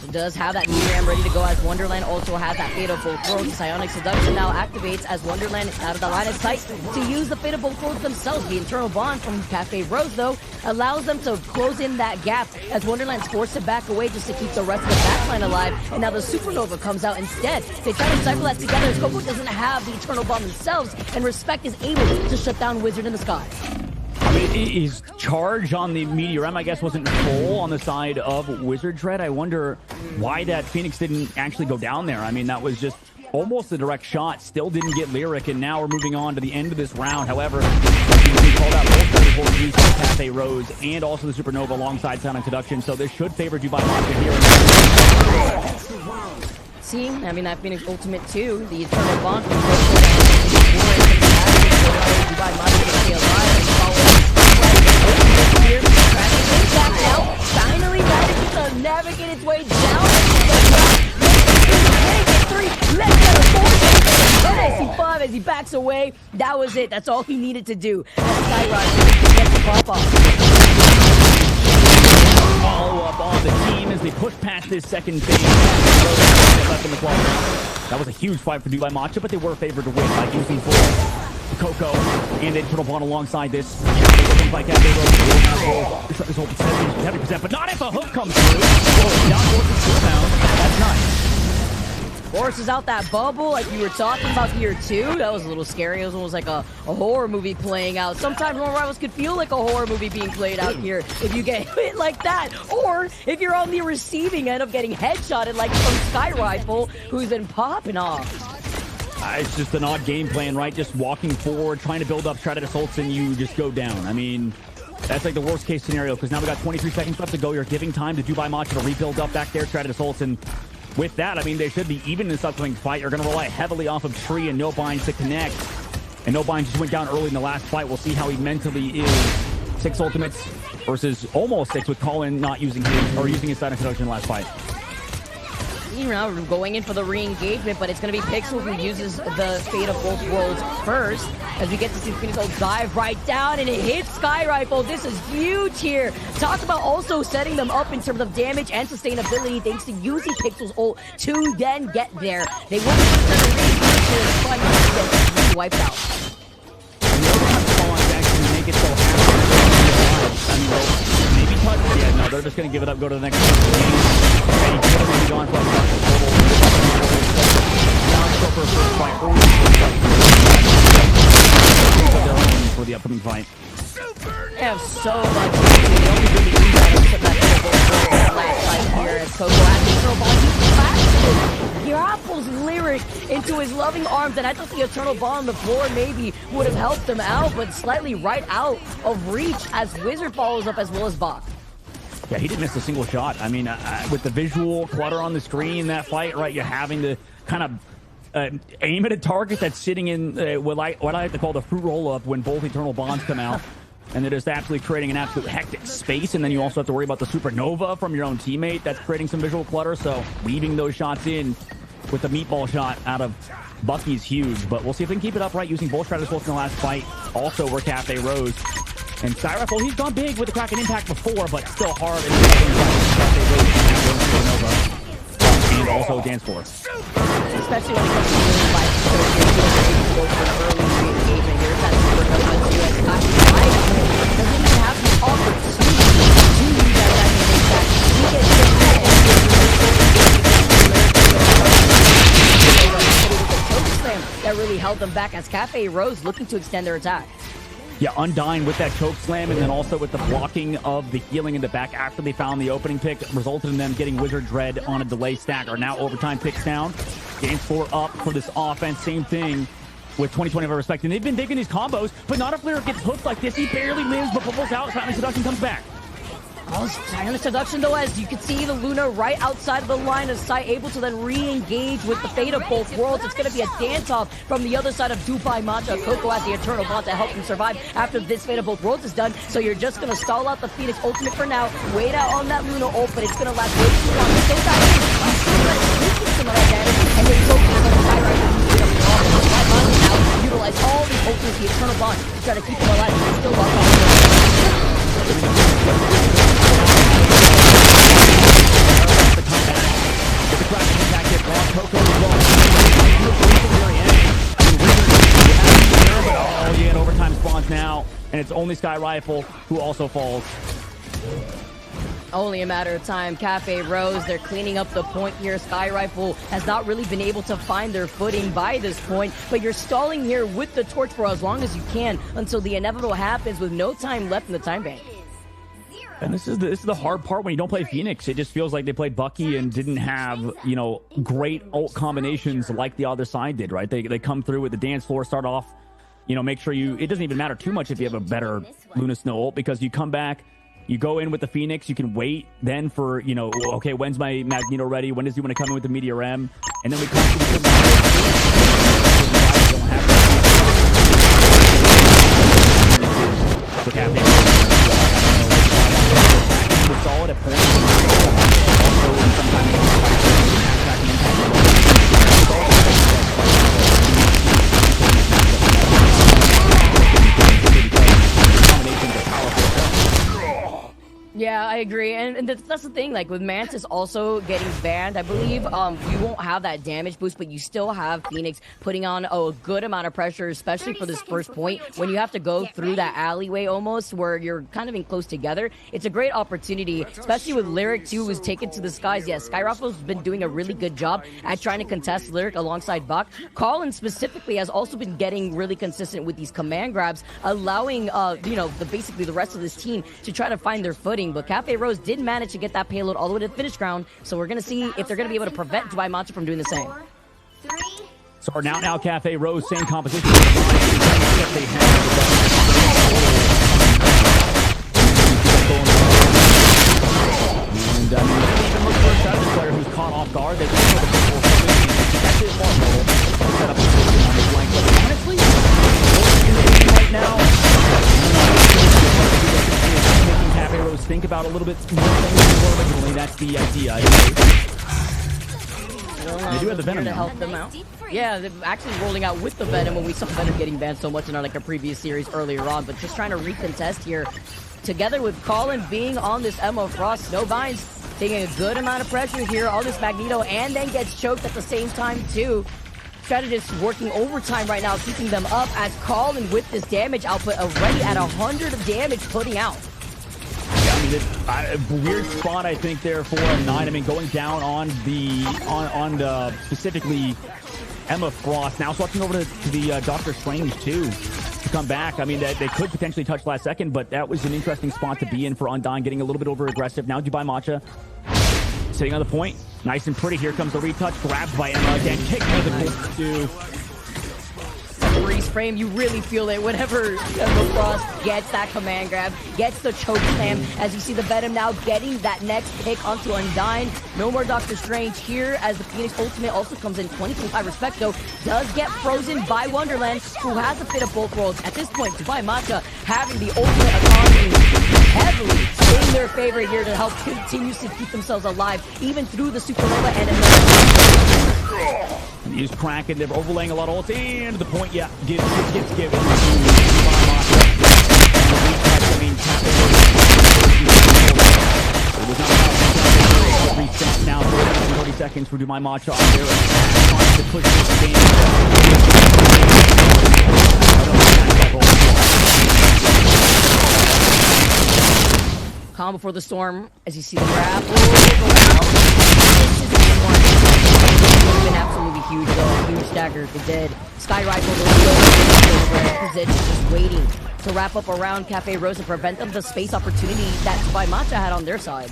It does have that Meteor M ready to go as Wonderland also has that Fate of Full Throws. Psionic Seduction now activates as Wonderland is out of the line of sight to use the Fate of Full Throws themselves. The Eternal Bond from Cafe Rose, though, allows them to close in that gap as Wonderland's forced to back away just to keep the rest of the backline alive. And now the Supernova comes out instead. They try to cycle that together as Coco doesn't have the Eternal Bond themselves, and Respect is able to shut down Wizard in the sky. I mean, his charge on the Meteor M, I guess, wasn't full on the side of Wizard Dread. I wonder why that Phoenix didn't actually go down there. I mean, that was just almost a direct shot. Still didn't get Lyric, and now we're moving on to the end of this round. However, we called out both of the use by Cafe Rose and also the Supernova alongside Sonic Seduction, so this should favor Dubai Matcha here. See, I mean, that Phoenix ultimate too. The Eternal Bond from Dubai Matcha to stay alive. Here, back out. Finally managing to navigate its way down. Let's get a 4. And I see 5 as he backs away. That was it. That's all he needed to do. As Sky Rifle gets the pop off. Follow up on the team as they push past this second phase. Left in the clock. That was a huge fight for Dubai Matcha, but they were favored to win by using Coco and Eternal Bond alongside this. By Cafe Rose, this whole 70%, but not if a hook comes through. That's nice. Forces out that bubble like you were talking about here too. That was a little scary. It was almost like a horror movie playing out. Sometimes World Rivals could feel like a horror movie being played out here if you get hit like that. Or if you're on the receiving end of getting headshotted like from Sky Rifle, who's been popping off. It's just an odd game plan, right? Just walking forward, trying to build up strategist ults, and you just go down. I mean, That's like the worst case scenario because now we got 23 seconds left to go. You're giving time to Dubai Matcha to rebuild up back there, try to assault. And with that, I mean, they should be even in this upcoming fight. You're going to rely heavily off of Tree and No Binds to connect. And No Binds just went down early in the last fight. We'll see how he mentally is. 6 ultimates versus almost 6 with Colin not using his, or using his side introduction in the last fight. Now we're going in for the re-engagement, but it's going to be Pixel who uses the Fate of Both Worlds first. As we get to see Phoenix dive right down, and it hits Sky Rifle. This is huge here. Talk about also setting them up in terms of damage and sustainability thanks to using Pixel's ult to then get there. They won't be wiped out. Make it so I mean, maybe touch. Yeah, no, they're just going to give it up, go to the next one. And he could have maybe gone for like for the upcoming fight. They have so much. They only really use that last fight here as Coco has the Eternal Bond. He grapples Lyric into his loving arms, and I thought the Eternal Bond on the floor maybe would have helped him out, but slightly right out of reach as Wizard follows up as well as Bach. Yeah, he didn't miss a single shot. I mean, with the visual clutter on the screen in that fight, right, you're having to kind of aim at a target that's sitting in what I like to call the fruit roll-up when both Eternal Bonds come out. And they're just absolutely creating an absolute hectic space. And then you also have to worry about the Supernova from your own teammate. That's creating some visual clutter. So weaving those shots in with the meatball shot out of Bucky is huge. But we'll see if they can keep it upright using both Stratus Wolves in the last fight. Also, where Cafe Rose. And Sky Rifle, he's gone big with the Kraken Impact before, but still hard. And also Dance Floor. Especially when it comes to the fight. So go for an early re-engagement here. That's Supernova to US doesn't even have the opportunity to use that impact. He gets that really held them back as Cafe Rose looking to extend their attack. Yeah, Undying with that choke slam, and then also with the blocking of the healing in the back after they found the opening pick, resulted in them getting Wizard Dread on a delay stack. Or now overtime picks down. Game 4 up for this offense. Same thing with 2020 of respect. And they've been digging these combos, but not if Lyric gets hooked like this. He barely lives, but bubbles out. Silent Seduction comes back. Oh, Silent Seduction, though, as you can see the Luna right outside of the line of sight, able to then re-engage with the Fate of Both Worlds. It's going to be a dance-off from the other side of Dubai Matcha. Coco has the Eternal Bond to help him survive after this Fate of Both Worlds is done. So you're just going to stall out the Phoenix ultimate for now. Wait out on that Luna ult, but it's going to last way too long. Still got some of that damage, and then Coco is going to tie right now. Utilize all the ultimates, the Eternal Bond, to try to keep him alive. He's still locked on. Oh, yeah, overtime spawns now, and it's only Sky Rifle who also falls. Only a matter of time. Cafe Rose, they're cleaning up the point here. Sky Rifle has not really been able to find their footing by this point, but you're stalling here with the torch for as long as you can until the inevitable happens with no time left in the time bank. And this is the hard part when you don't play Phoenix. It just feels like they played Bucky and didn't have, you know, great ult combinations like the other side did, right? They come through with the dance floor, start off, you know, make sure it doesn't even matter too much if you have a better Luna Snow ult, because you come back, you go in with the Phoenix, you can wait then for, you know, okay, when's my Magneto ready? When does he want to come in with the Meteor M? And then we come to the solid at points. Also, sometimes Yeah, I agree, and that's the thing. Like with Mantis also getting banned, I believe you won't have that damage boost, but you still have Phoenix putting on a good amount of pressure, especially for this first point when you have to go through that alleyway almost where you're kind of in close together. It's a great opportunity, especially with Lyric too, who's taken to the skies. Yes, Sky Rifle's been doing a really good job at trying to contest Lyric alongside Bach. Colin specifically has also been getting really consistent with these command grabs, allowing you know, basically the rest of this team to try to find their footing. But Cafe Rose did manage to get that payload all the way to the finish ground, so we're going to see if they're going to be able to prevent Dubai Matcha from doing the same. So now Cafe Rose, same composition. think about a little bit more originally. That's the idea. They do have the Venom to now. help them out. Yeah, they're actually rolling out with the Venom when we saw Venom getting banned so much in like a previous series earlier on, but just trying to recontest here. Together with Colin being on this Emma Frost, no binds, taking a good amount of pressure here on this Magneto, and then gets choked at the same time too. Strategist working overtime right now, keeping them up as Colin with this damage output already at 100 of damage putting out. Yeah, I mean, a weird spot, I think, there for a 9. I mean, going down on the specifically Emma Frost. Now switching over to the Doctor Strange, too, to come back. I mean, they could potentially touch last second, but that was an interesting spot to be in for Undyne, getting a little bit over-aggressive. Now Dubai Matcha sitting on the point. Nice and pretty. Here comes the retouch. Grabbed by Emma again. Kicked by the corner, too. Freeze frame, you really feel it whenever Emma Frost gets that command grab, gets the choke slam, as you see the Venom now getting that next pick onto Undyne. No more Doctor Strange here, as the Phoenix Ultimate also comes in 20-25 respect, though, does get frozen by Wonderland, who has a fit of both worlds. At this point, Dubai Matcha having the ultimate economy heavily in their favor here to help continue to keep themselves alive, even through the Supernova and He's cracking. They're overlaying a lot of ults. And the point, yeah, gets given. It was not reset now. 30 seconds for Dubai Matcha on there. Trying to push this game. Calm before the storm, as you see the grab. Been absolutely huge though, huge stagger. They did. Sky Rifle, the position, just waiting to wrap up around Cafe Rose and prevent them the space opportunity that Dubai Matcha had on their side.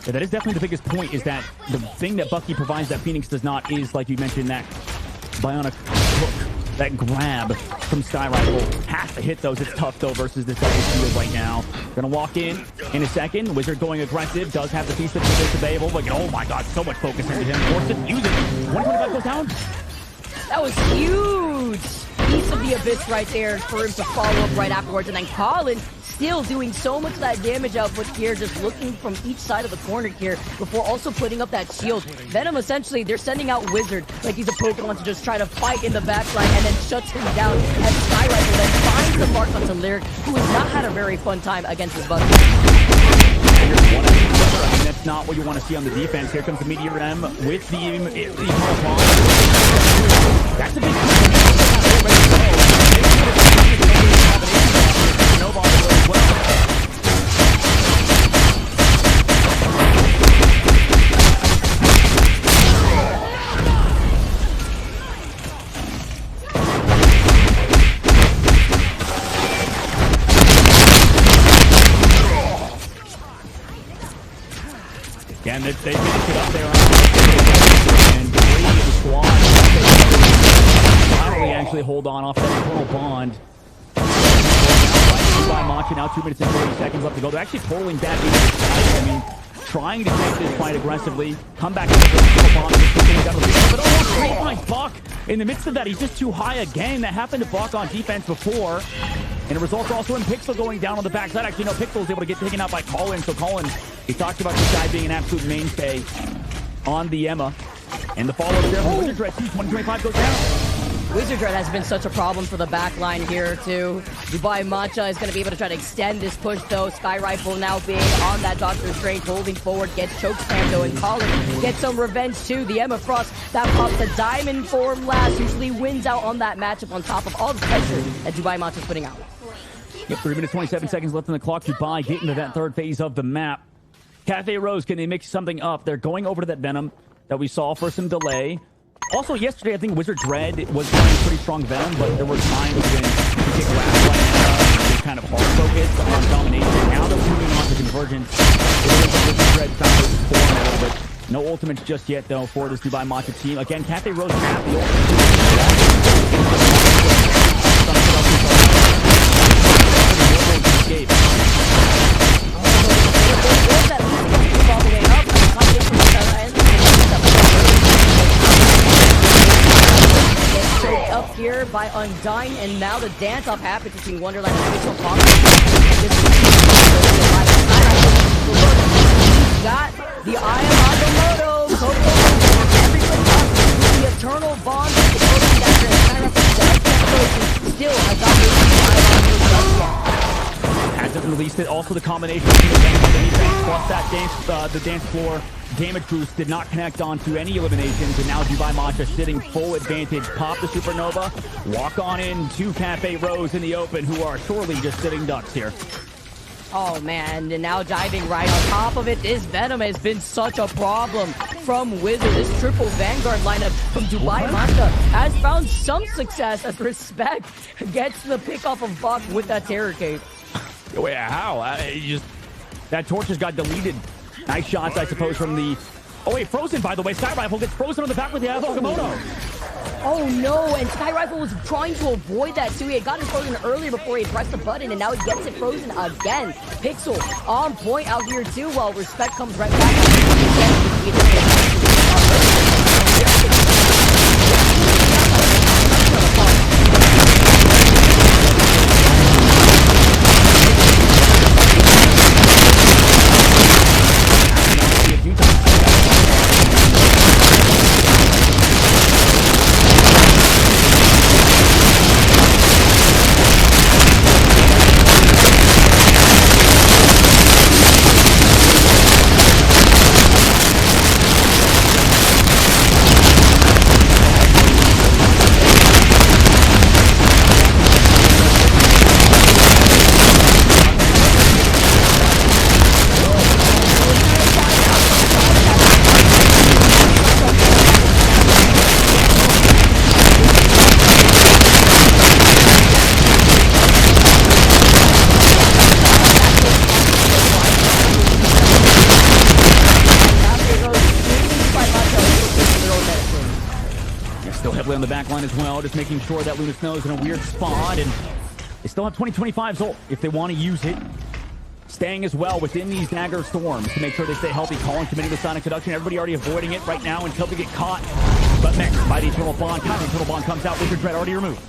Yeah, that is definitely the biggest point, is that the thing that Bucky provides that Phoenix does not is, like you mentioned, that bionic hook, that grab from Sky Rifle. Has to hit those. It's tough though versus this double shield right now. Gonna walk in a second. Wizard going aggressive. Does have the piece of this available, but oh my god, so much focus into him. Forced to use it. 125 goes down. That was huge. Piece of the Abyss right there for him to follow up right afterwards. And then Colin still doing so much of that damage output here, just looking from each side of the corner here before also putting up that shield. Venom, essentially, they're sending out Wizard like he's a Pokemon to just try to fight in the backline and then shuts him down. And Sky Rifle then finds the mark onto Lyric, who has not had a very fun time against his Bucky. I mean, that's not what you want to see on the defense. Here comes the Meteor M with the Eternal Bomb. That's a big and they finish it up there and 3 of the squad finally actually hold on off that Eternal Bond. By Matcha now, 2 minutes and 40 seconds left to go. They're actually pulling back. I mean, trying to take this fight aggressively. Come back with the bomb. But oh, great finds Buck. In the midst of that, he's just too high again. That happened to Buck on defense before. And it results also in Pixel going down on the backside. Actually, no, Pixel was able to get taken out by Colin. So Colin, he talked about this guy being an absolute mainstay on the Emma. And the follow-up there from Wizard Dread. 2025 goes down. Wizard Dread has been such a problem for the backline here, too. Dubai Matcha is going to be able to try to extend this push, though. Sky Rifle now being on that Doctor Strange, holding forward, gets choke spam, though, and Colin gets some revenge, too. The Emma Frost that pops the diamond form last, usually wins out on that matchup on top of all the pressure that Dubai Matcha is putting out. Yep, 3 minutes, 27 seconds left on the clock. Dubai getting to that third phase of the map. Cafe Rose, can they mix something up? They're going over to that Venom that we saw for some delay. Also, yesterday, I think Wizard Dread was playing pretty strong Venom, but there were times when he kicked last right kind of hard focus on domination. Now they're moving on to Convergence. Wizard Dread found his form a little bit. No ultimates just yet, though, for this Dubai Matcha team. Again, Cafe Rose have the ultimate. Up here by Undyne, and now the dance-off happens between Wonderland and Pixel. least. Also the combination of the defense plus that the dance floor damage boost did not connect onto any eliminations, and now Dubai Matcha sitting full advantage. Pop the Supernova, walk on into Cafe Rose in the open, who are surely just sitting ducks here. Oh man, and now diving right on top of it, this Venom has been such a problem from Wizard. This triple Vanguard lineup from Dubai Matcha has found some success as Respect gets the pick off of Buck with that Terror Cape. Wait, how? That torch just got deleted. Nice shots, I suppose, from the... Oh, wait, Frozen, by the way. Sky Rifle gets frozen on the back with the Locomoto. Oh, no, and Sky Rifle was trying to avoid that, too. He had gotten frozen earlier before he pressed the button, and now he gets it frozen again. Pixel on point out here, too, while Respect comes right back. On the back line as well, just making sure that Luna Snow is in a weird spot, and they still have 2025's ult if they want to use it. Staying as well within these dagger storms to make sure they stay healthy. Colin committing the Sonic Seduction. Everybody already avoiding it right now until they get caught. But next, by the Eternal Bond, the Eternal Bond comes out. Wizard Dread already removed.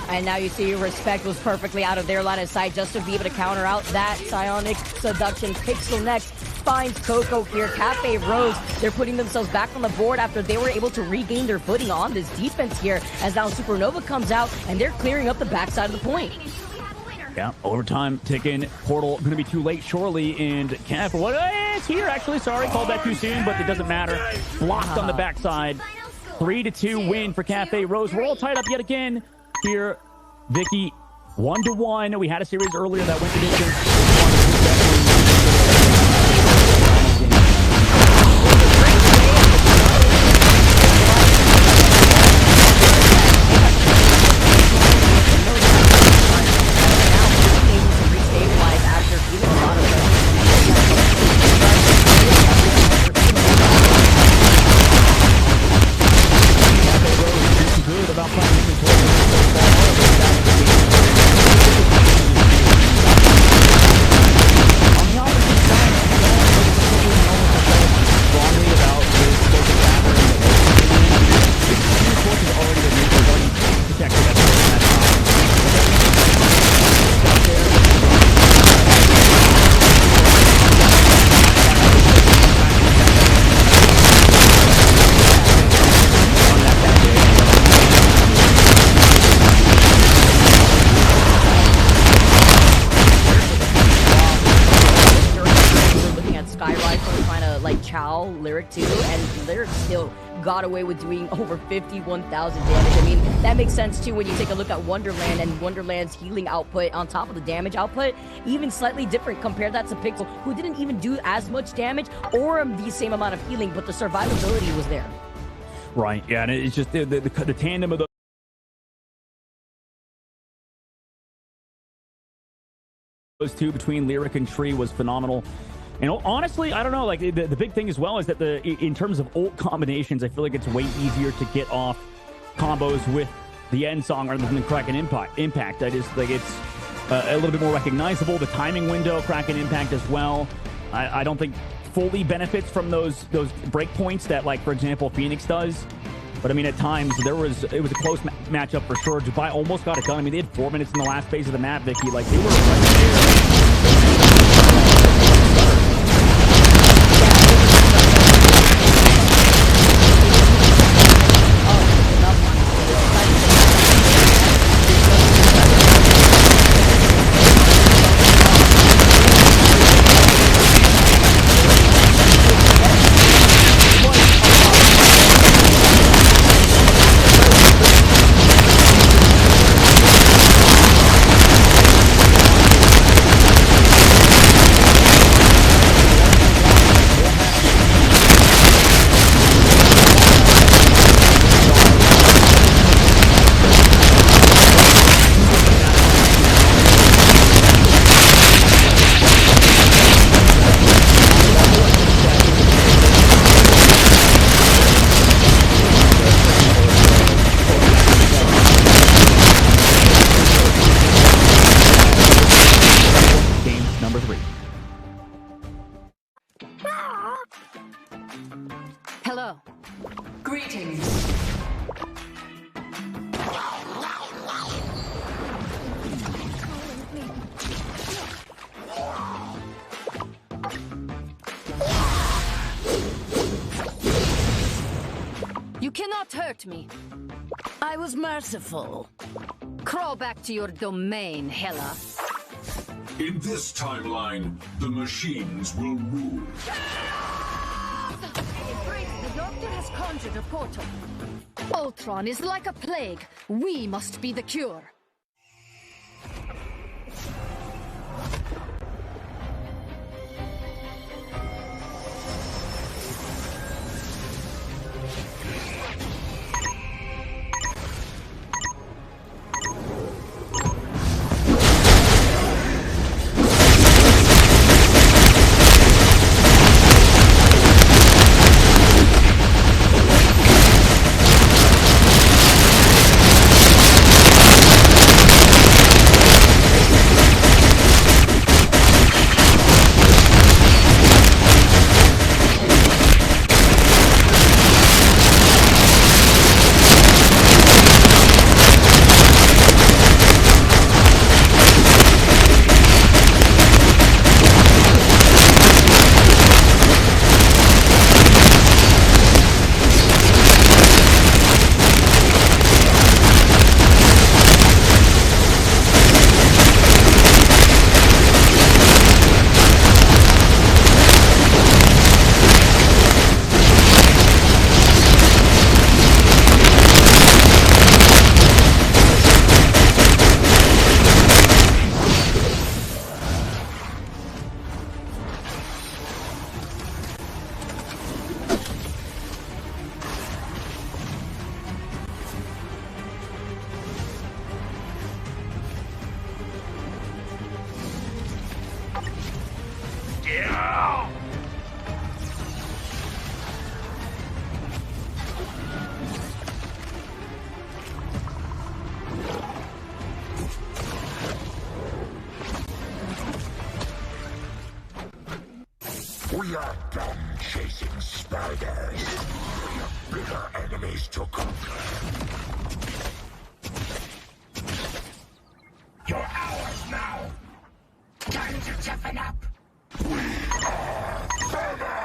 And now you see Respect was perfectly out of their line of sight just to be able to counter out that Psionic Seduction. Pixel next finds Coco here. Cafe Rose, they're putting themselves back on the board after they were able to regain their footing on this defense here, as now Supernova comes out and they're clearing up the backside of the point. Yeah, overtime ticking. Portal going to be too late, surely. And Cafe, it's here actually. Sorry, called that too soon, but it doesn't matter. Blocked on the backside. 3-2 win for Cafe Rose. We're all tied up yet again here. Vicky, 1-1. We had a series earlier that went to distance. Lyric too, and Lyric still got away with doing over 51,000 damage. I mean, that makes sense too when you take a look at Wonderland and Wonderland's healing output on top of the damage output, even slightly different. Compare that to Pixel, who didn't even do as much damage or the same amount of healing, but the survivability was there. Right, yeah, and it's just the tandem of those two between Lyric and Tree was phenomenal. And honestly, I don't know, like the big thing as well is that in terms of ult combinations, I feel like it's way easier to get off combos with the end song rather than Kraken Impact. I just like it's a little bit more recognizable. The timing window, Kraken Impact as well. I don't think fully benefits from those breakpoints that, like, for example, Phoenix does. But I mean, at times it was a close matchup for sure. Dubai almost got it done. I mean, they had 4 minutes in the last phase of the map, Vicky. Like, they were right there. Greetings. You cannot hurt me. I was merciful. Crawl back to your domain, Hela. In this timeline, the machines will rule. The doctor has conjured a portal. Ultron is like a plague. We must be the cure. We are done chasing spiders. We have bigger enemies to conquer. You're ours now. Time to toughen up. We are Venom!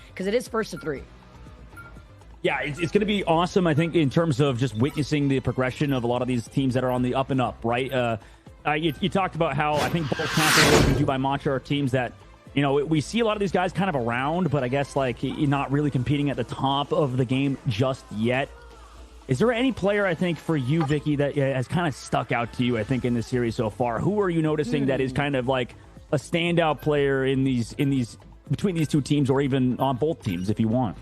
Because it is first to 3. Yeah, it's going to be awesome, I think, in terms of just witnessing the progression of a lot of these teams that are on the up and up, right? You talked about how I think both Cafe and Dubai Matcha are teams that, you know, we see a lot of these guys kind of around, but I guess, like, you're not really competing at the top of the game just yet. Is there any player, I think, for you, Vicky, that has kind of stuck out to you, I think, in this series so far? Who are you noticing that is kind of like a standout player in these between these two teams, or even on both teams, if you want?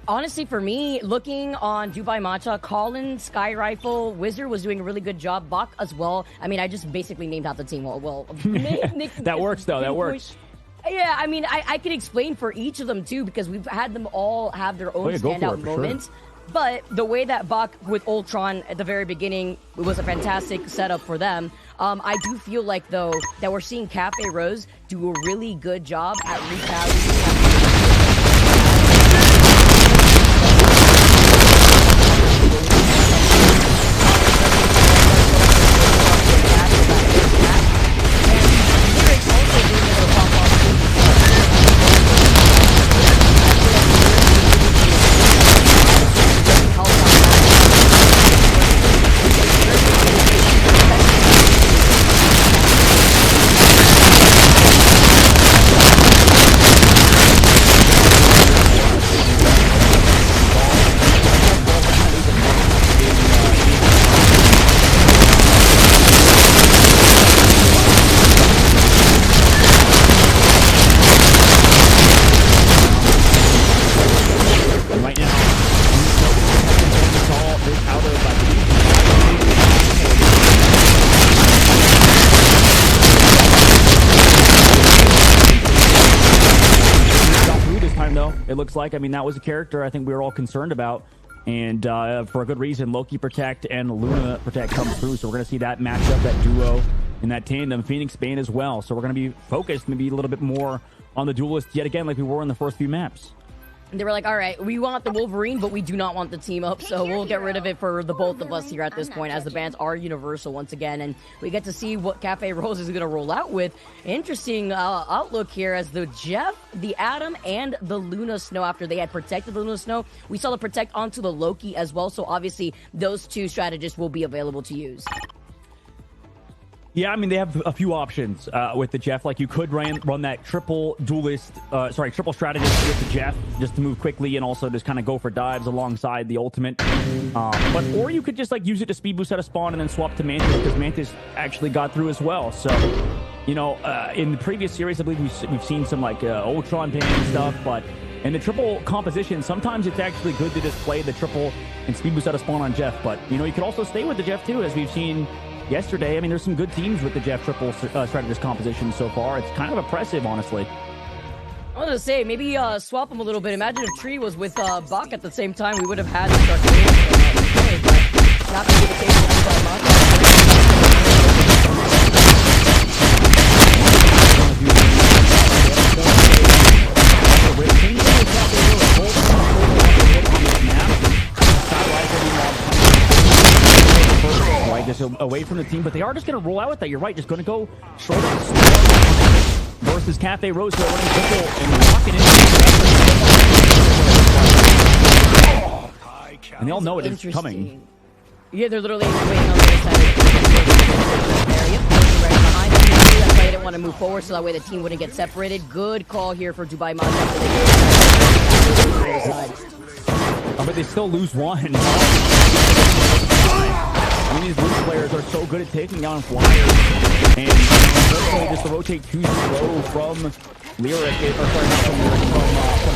Honestly, for me, looking on Dubai Matcha, Colin, Sky Rifle, Wizard was doing a really good job. Bach as well. I mean, I just basically named out the team. Well, Nick, that works, though. That works. Yeah, I mean, I can explain for each of them, too, because we've had them all have their own standout moments. Sure. But the way that Bach with Ultron at the very beginning, it was a fantastic setup for them. I do feel like, though, that we're seeing Cafe Rose do a really good job at retaliating. it looks like. I mean, that was a character I think we were all concerned about. And for a good reason, Loki Protect and Luna Protect come through. So we're going to see that matchup, that duo, and that tandem, Phoenix Bane as well. So we're going to be focused maybe a little bit more on the duelist yet again like we were in the first few maps. They were like, all right, we want the Wolverine, but we do not want the team up, so we'll get rid of it for the both of us here at this point, as the bans are universal once again, and we get to see what Cafe Rose is going to roll out with. Interesting outlook here as the Jeff, the Atom, and the Luna Snow, after they had protected the Luna Snow. We saw the protect onto the Loki as well, so obviously those two strategists will be available to use. Yeah, I mean, they have a few options with the Jeff. Like, you could run that triple duelist, triple strategist with the Jeff, just to move quickly and also just kind of go for dives alongside the ultimate. Or you could just, like, use it to speed boost out of spawn and then swap to Mantis, because Mantis actually got through as well. So, you know, in the previous series, I believe we've seen some, like, Ultron pan stuff, but in the triple composition, sometimes it's actually good to just play the triple and speed boost out of spawn on Jeff. But, you know, you could also stay with the Jeff, too, as we've seen yesterday. I mean, there's some good teams with the Jeff triple strategist composition so far. It's kind of impressive, honestly. I was gonna say, maybe swap them a little bit. Imagine if Tree was with Bach at the same time, we would have had to start doing it, but not maybe the case with just away from the team, but they are just going to roll out with that. You're right, just going to go straight up versus Cafe Rose. They're running triple and locking in. And they all know it is coming. Yeah, they're literally waiting on the other side of the area. Right behind them. That's why they didn't want to move forward, so that way the team wouldn't get separated. Good call here for Dubai Mata. Oh, but they still lose one. I mean, these blue players are so good at taking down flyers, and unfortunately, just the rotate too slow from Lyric, from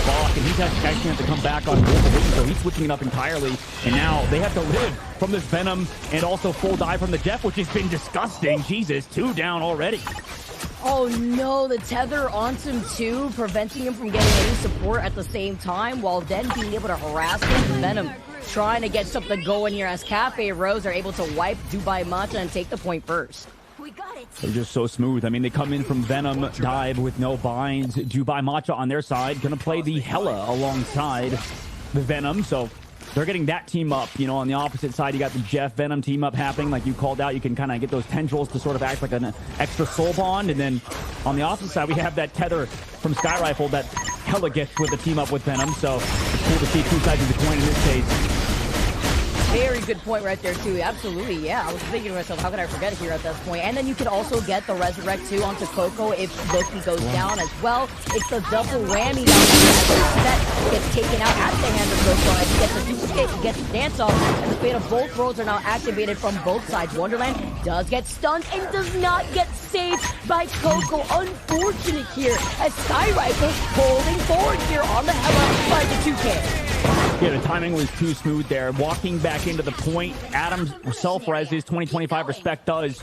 Bach, and he's actually going to have to come back on Wolverine, so he's switching it up entirely, and now they have to live from this Venom and also full dive from the Jeff, which has been disgusting. Jesus, 2 down already. Oh no, the tether onto him too, preventing him from getting any support at the same time, while then being able to harass him. Venom trying to get something going here as Cafe Rose are able to wipe Dubai Mata and take the point first. We got it. They're just so smooth. I mean, they come in from Venom dive with no binds. Dubai Mata on their side, gonna play the Hela alongside the Venom, so they're getting that team up. You know, on the opposite side, you got the Jeff Venom team up happening, like you called out. You can kind of get those tendrils to sort of act like an extra soul bond. And then on the opposite side, we have that tether from Sky Rifle that Hella gets with the team up with Venom. So it's cool to see two sides of the coin in this case. Very good point right there, too. Absolutely, yeah. I was thinking to myself, how could I forget it here at this point? And then you can also get the Resurrect, too, onto Coco if Loki goes down as well. It's the double whammy now as the set gets taken out at the hand of Coco. As he gets a duplicate, he gets the dance off, and the fate of both worlds are now activated from both sides. Wonderland does get stunned and does not get saved by Coco. Unfortunate here as Sky Rifle holding forward here on the Hela by the 2K. Yeah, the timing was too smooth there. Walking back into the point, Adams self-reses, 20-25 respect does.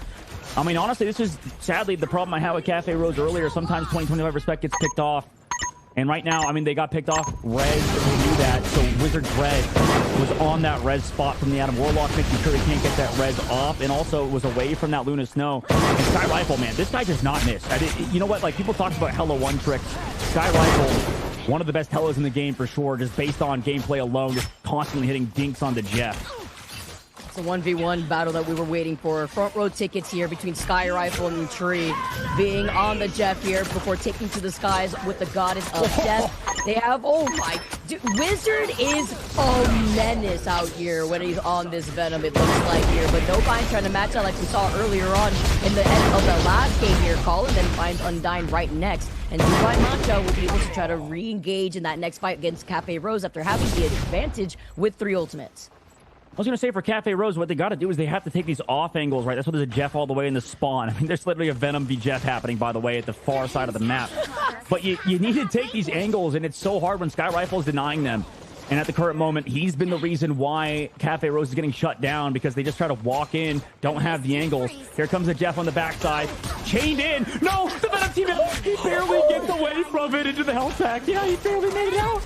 I mean, honestly, this is sadly the problem I had with Cafe Rose earlier. Sometimes 20-25 respect gets picked off. And right now, I mean, they got picked off. Res, we knew that. So Wizard's Res was on that Res spot from the Adam Warlock, making sure he can't get that Res off. And also was away from that Luna Snow. And Sky Rifle, man, this guy does not miss. You know what? Like, people talk about Hella one tricks. Sky Rifle, one of the best Hellas in the game for sure, just based on gameplay alone, just constantly hitting dinks on the Jeff. It's a 1v1 battle that we were waiting for. Front row tickets here between Sky Rifle and Tree being on the Jeff here before taking to the skies with the Goddess of Death. They have, oh my, dude, Wizard is a menace out here when he's on this Venom, it looks like here. But no bind trying to match out like we saw earlier on in the end of the last game here. Colin then finds Undyne right next. And Dubai Mata will be able to try to re-engage in that next fight against Cafe Rose after having the advantage with 3 ultimates. I was going to say for Cafe Rose, what they got to do is they have to take these off angles, right? That's why there's a Jeff all the way in the spawn. I mean, there's literally a Venom v Jeff happening, by the way, at the far side of the map. But you need to take these angles, and it's so hard when Sky Rifle is denying them. And at the current moment, he's been the reason why Cafe Rose is getting shut down, because they just try to walk in, don't have the angles. Here comes a Jeff on the backside. Chained in. No, the Venom team, he barely gets away from it into the health pack. Yeah, he barely made it out.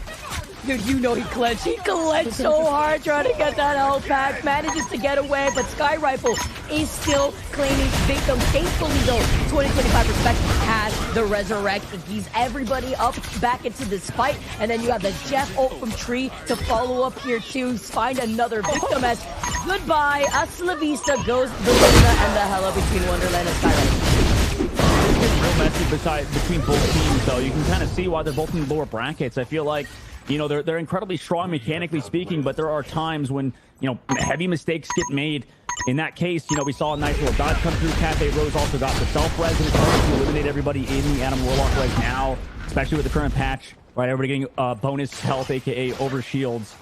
Dude, you know he clenched. He clenched so hard trying to get that health pack. Manages to get away, but Sky Rifle is still claiming victims. Thankfully, though, 2025 Respect has the resurrect. It keeps everybody up back into this fight. And then you have the Jeff ult from Tree to follow up here, too. Find another victim as goodbye. Hasta la vista goes the Luna and the Hella between Wonderland and Sky Rifle. It's real messy between both teams, though. You can kind of see why they're both in the lower brackets. I feel like, you know, they're incredibly strong mechanically speaking, but there are times when, you know, heavy mistakes get made. In that case, you know, we saw a nice little dive come through. Cafe Rose also got the self-res, and it's hard to eliminate everybody in the Adam Warlock res now, especially with the current patch. Right, everybody getting bonus health, a.k.a. over shields.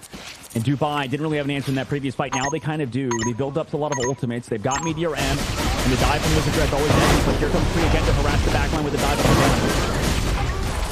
And Dubai didn't really have an answer in that previous fight. Now they kind of do. They built up a lot of ultimates. They've got Meteor M, and the dive from Wizard Dread's always empty, but here comes Free again to harass the backline with the dive from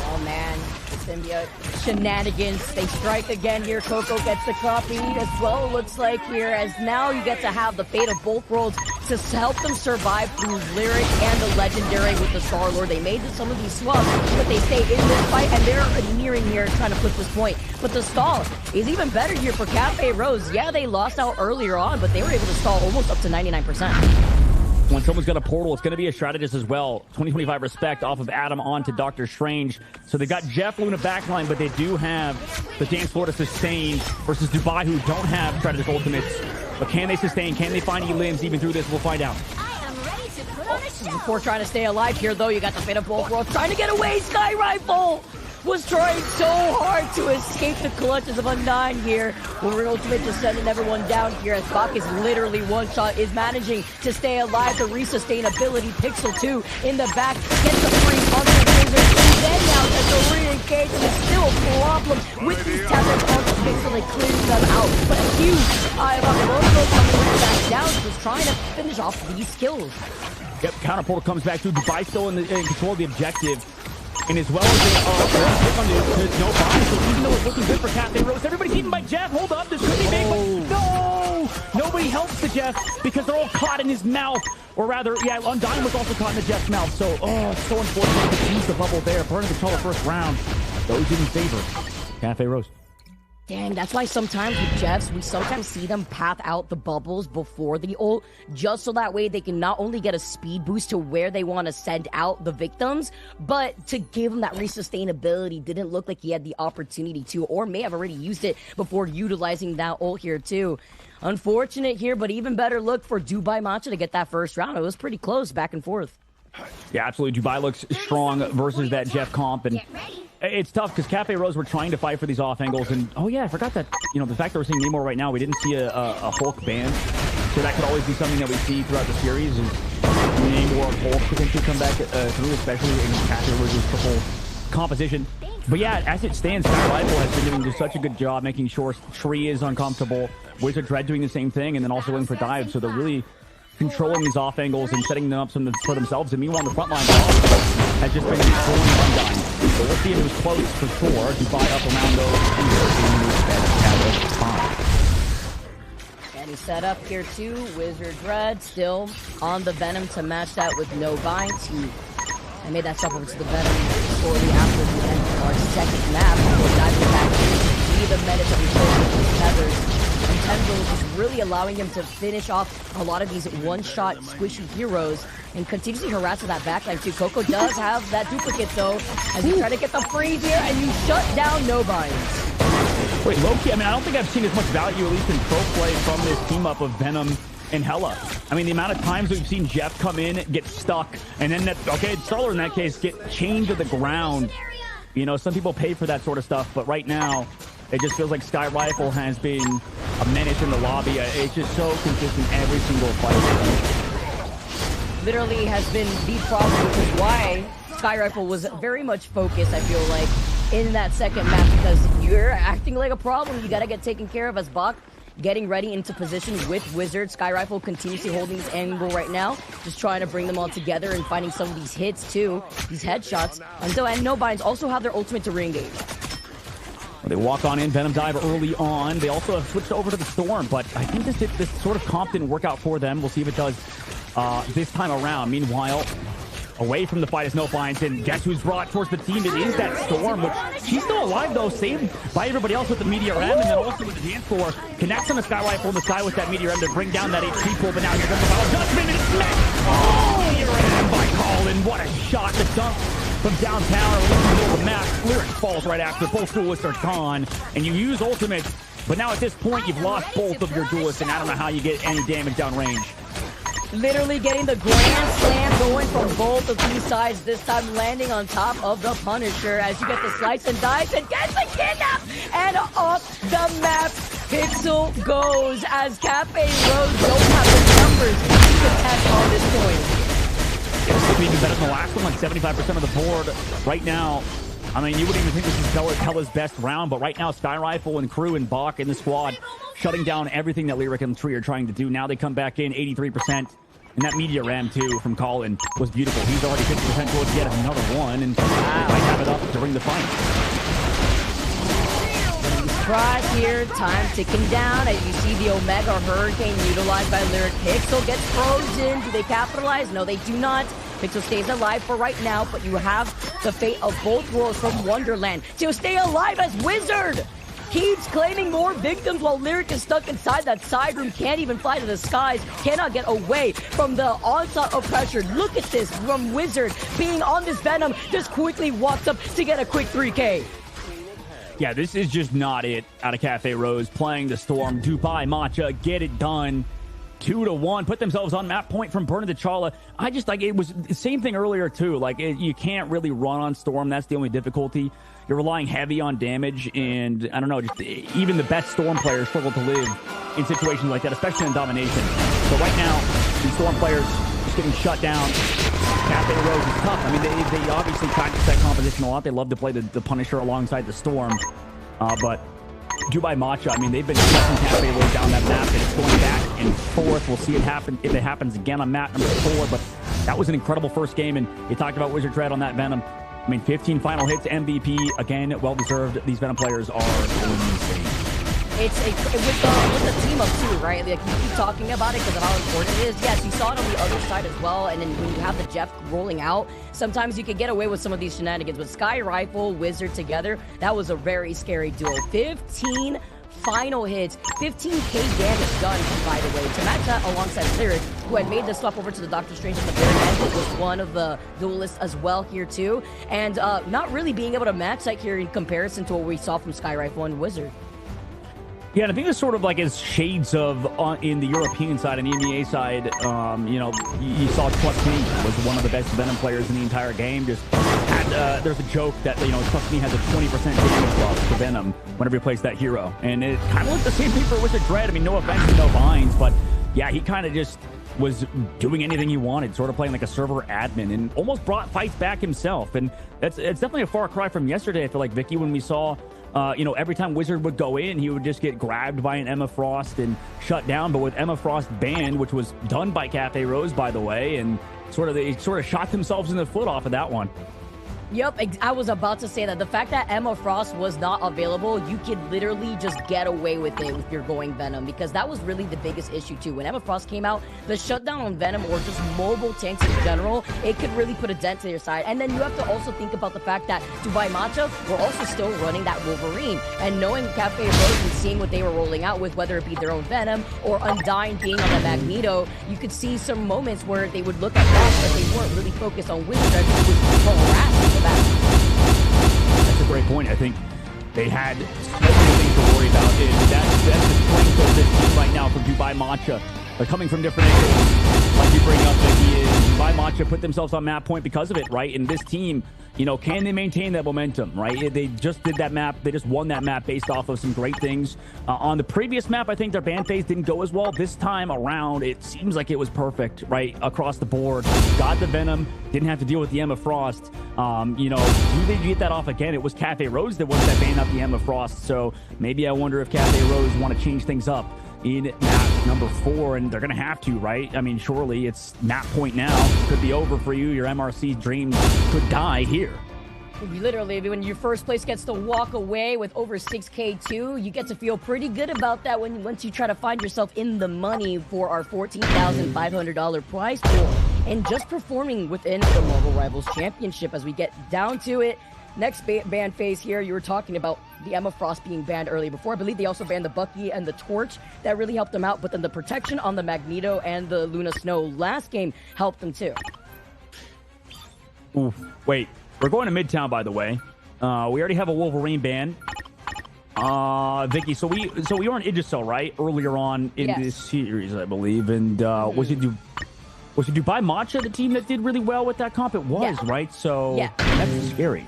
Oh, man. The symbiote shenanigans. They strike again here. Coco gets the copy as well, it looks like here, as now you get to have the fate of both worlds to help them survive through Lyric and the Legendary with the Star-Lord. They made some of these swaps, but they stay in this fight, and they're nearing here trying to flip this point. But the stall is even better here for Cafe Rose. Yeah, they lost out earlier on, but they were able to stall almost up to 99%. When someone's got a portal, it's going to be a strategist as well. 2025 Respect off of Adam on to Doctor Strange. So they've got Jeff Luna backline, but they do have the dance floor to sustain versus Dubai, who don't have strategist ultimates. But can they sustain? Can they find limbs even through this? We'll find out. Before trying to stay alive here, though, you got the fate of both worlds trying to get away. Sky Rifle was trying so hard to escape the clutches of Undyne here. We're ultimate just sending everyone down here as Bach is literally one shot, is managing to stay alive. The resustainability, Pixel 2 in the back, gets the freeze on the Wizard. And then now that the re-engagement is still a problem with these tablets on the Pixel. They clear them out. But a huge Ivamoto coming right back down, just trying to finish off these kills. Yep, counter portal comes back through. Dubai still in control of the objective. And as well as the no buy, so even though it's looking good for Cafe Rose, everybody's eaten by Jeff. Hold up, this could be big, but no! Nobody helps the Jeff because they're all caught in his mouth. Or rather, yeah, Undyne was also caught in the Jeff's mouth. So, it's so unfortunate to lose the bubble there. Burn control the first round. Those in favor. Cafe Rose. Dang, that's why sometimes with Jeffs, we sometimes see them path out the bubbles before the ult, just so that way they can not only get a speed boost to where they want to send out the victims, but to give him that resustainability. Didn't look like he had the opportunity to, or may have already used it before utilizing that ult here too. Unfortunate here, but even better look for Dubai Matcha to get that first round. It was pretty close, back and forth. Yeah, absolutely. Dubai looks strong versus that Jeff comp, and it's tough because Cafe Rose were trying to fight for these off angles, and oh yeah, I forgot that, you know, the fact that we're seeing Namor right now, we didn't see a Hulk ban, so that could always be something that we see throughout the series, is Namor or Hulk potentially come back through, especially in Cafe Rose's triple composition. But yeah, as it stands, Sky Rifle has been doing just such a good job making sure Tree is uncomfortable, Wizard Dread doing the same thing, and then also going for dives, so they're really controlling these off angles and setting them up for themselves. And meanwhile, on the front line, has just been controlling Undyne. So we'll see if it was close for sure. Dubai up around those. And he's set up here too. Wizard Dread still on the Venom to match that with no binds. I made that stuff over to the Venom shortly after the end of our second map. Before diving back in, see the minutes that we played with his tethers. And Tendrils is really allowing him to finish off a lot of these one-shot squishy heroes and continuously harass with that backline too. Coco does have that duplicate though, as you try to get the freeze here and you shut down no binds. Wait, Loki, I mean, I don't think I've seen as much value, at least in pro play, from this team up of Venom and Hella. I mean, the amount of times we've seen Jeff come in, get stuck, and then Starler in that case, get chained to the ground. You know, some people pay for that sort of stuff, but right now, it just feels like Sky Rifle has been a menace in the lobby. It's just so consistent every single fight. Literally has been the problem, which is why Sky Rifle was very much focused, I feel like, in that second map, because you're acting like a problem. You got to get taken care of as Bach getting ready into position with Wizard. Sky Rifle continuously holding this angle right now, just trying to bring them all together and finding some of these hits too, these headshots. And no binds also have their ultimate to re-engage. They walk on in, Venom dive early on. They also have switched over to the Storm, but I think this sort of comp didn't work out for them. We'll see if it does this time around. Meanwhile, away from the fight is no finds, and guess who's brought towards the team? It is that Storm, which she's still alive though, saved by everybody else with the Meteor M, and then also with the dance floor. Connects on the Sky Rifle on the side with that Meteor M to bring down that HP pool, but now here comes the final adjustment, and it's met! Oh, Meteor M by Colin, what a shot, the dunk from downtown, or in the middle of the map. Lyric falls right after, both duelists are gone, and you use ultimate, but now at this point, you've lost both of your duelists, and I don't know how you get any damage down range. Literally getting the grand slam going from both of these sides, this time landing on top of the Punisher as you get the slice and dice and gets the kidnap, and off the map Pixel goes as Cafe Rose don't have the numbers to contest on this point. It's looking even better than the last one, like 75% of the board right now. I mean, you wouldn't even think this is Kella's best round, but right now, Sky Rifle and Crew and Bach in the squad shutting down everything that Lyric and Tree are trying to do. Now they come back in 83%. And that Meteor Ram, too, from Colin was beautiful. He's already 50% towards yet another one, and might have it up during the fight. Cross here, time ticking down as you see the Omega Hurricane utilized by Lyric. Pixel gets frozen. Do they capitalize? No, they do not. Pixel stays alive for right now, but you have the fate of both worlds from Wonderland to stay alive as Wizard keeps claiming more victims while Lyric is stuck inside that side room, can't even fly to the skies, cannot get away from the onslaught of pressure. Look at this from Wizard being on this Venom, just quickly walks up to get a quick 3K. Yeah, this is just not it out of Cafe Rose. Playing the Storm, Dubai, Matcha, get it done. 2-1, put themselves on map point from Burn T'Challa. I just, like, it was the same thing earlier, too. Like, you can't really run on Storm. That's the only difficulty. You're relying heavy on damage, and I don't know, just even the best Storm players struggle to live in situations like that, especially in domination. So right now, these Storm players just getting shut down. Cafe Rose is tough. I mean, they obviously practice that composition a lot. They love to play the Punisher alongside the Storm. But Dubai Matcha, I mean, they've been chasing Cafe Rose down that map, and it's going back and forth. We'll see it happen if it happens again on map number 4. But that was an incredible first game, and you talked about Wizard Dread on that Venom. I mean, 15 final hits, MVP, again, well-deserved. These Venom players are insane. It's with the team of two, right? Like, you keep talking about it because of how important it is. Yes, you saw it on the other side as well, and then when you have the Jeff rolling out, sometimes you can get away with some of these shenanigans. With Sky Rifle, Wizard together, that was a very scary duo. 15 final hits, 15k damage done, by the way, to match that alongside Lyric, who had made the swap over to the Doctor Strange at the very end, but was one of the duelists as well here too, and not really being able to match that here in comparison to what we saw from Sky Rifle and Wizard. Yeah, and I think it's sort of like as shades of in the European side and the EMEA side. You know, you saw Trust was one of the best Venom players in the entire game. Just had there's a joke that, you know, Trust Me has a 20% damage buff to Venom whenever he plays that hero, and it kind of looked the same thing for Wizard Dread. I mean, no offense and no binds, but yeah, he kind of just was doing anything he wanted, sort of playing like a server admin, and almost brought fights back himself. And it's definitely a far cry from yesterday, I feel like, Vicky, when we saw you know, every time Wizard would go in, he would just get grabbed by an Emma Frost and shut down. But with Emma Frost banned, which was done by Cafe Rose, by the way, and they sort of shot themselves in the foot off of that one. Yep, I was about to say that. The fact that Emma Frost was not available, you could literally just get away with it if you're going Venom, because that was really the biggest issue too. When Emma Frost came out, the shutdown on Venom, or just mobile tanks in general, it could really put a dent to your side. And then you have to also think about the fact that Dubai Matcha were also still running that Wolverine. And knowing Cafe Rose and seeing what they were rolling out with, whether it be their own Venom or Undying being on the Magneto, you could see some moments where they would look at that, but they weren't really focused on Wizard, which was harassing the back. That's a great point. I think they had so many things to worry about. That's the strength of this team right now from Dubai Matcha. They're coming from different angles. Like you bring up that Dubai Matcha put themselves on map point because of it, right? And this team, you know, can they maintain that momentum, right? They just did that map. They just won that map based off of some great things. On the previous map, I think their ban phase didn't go as well. This time around, it seems like it was perfect, right? Across the board. Got the Venom. Didn't have to deal with the Emma Frost. You know, do they get that off again? It was Cafe Rose that was that banned up the Emma Frost. So maybe I wonder if Cafe Rose want to change things up in map number 4, and they're gonna have to, right? I mean, surely it's map point now. Could be over for you. Your MRC dreams could die here. Literally, when your first place gets to walk away with over 6k too, you get to feel pretty good about that once you try to find yourself in the money for our $14,500 prize pool. and just performing within the Marvel Rivals Championship as we get down to it. Next ban phase here, you were talking about the Emma Frost being banned earlier before. I believe they also banned the Bucky and the Torch. That really helped them out, but then the protection on the Magneto and the Luna Snow last game helped them too. Ooh, wait. We're going to Midtown, by the way. We already have a Wolverine ban. Vicky, so we were on Idricel, right? Earlier on in this series, I believe. And was it Dubai Matcha, the team that did really well with that comp? It was, right? So that's scary.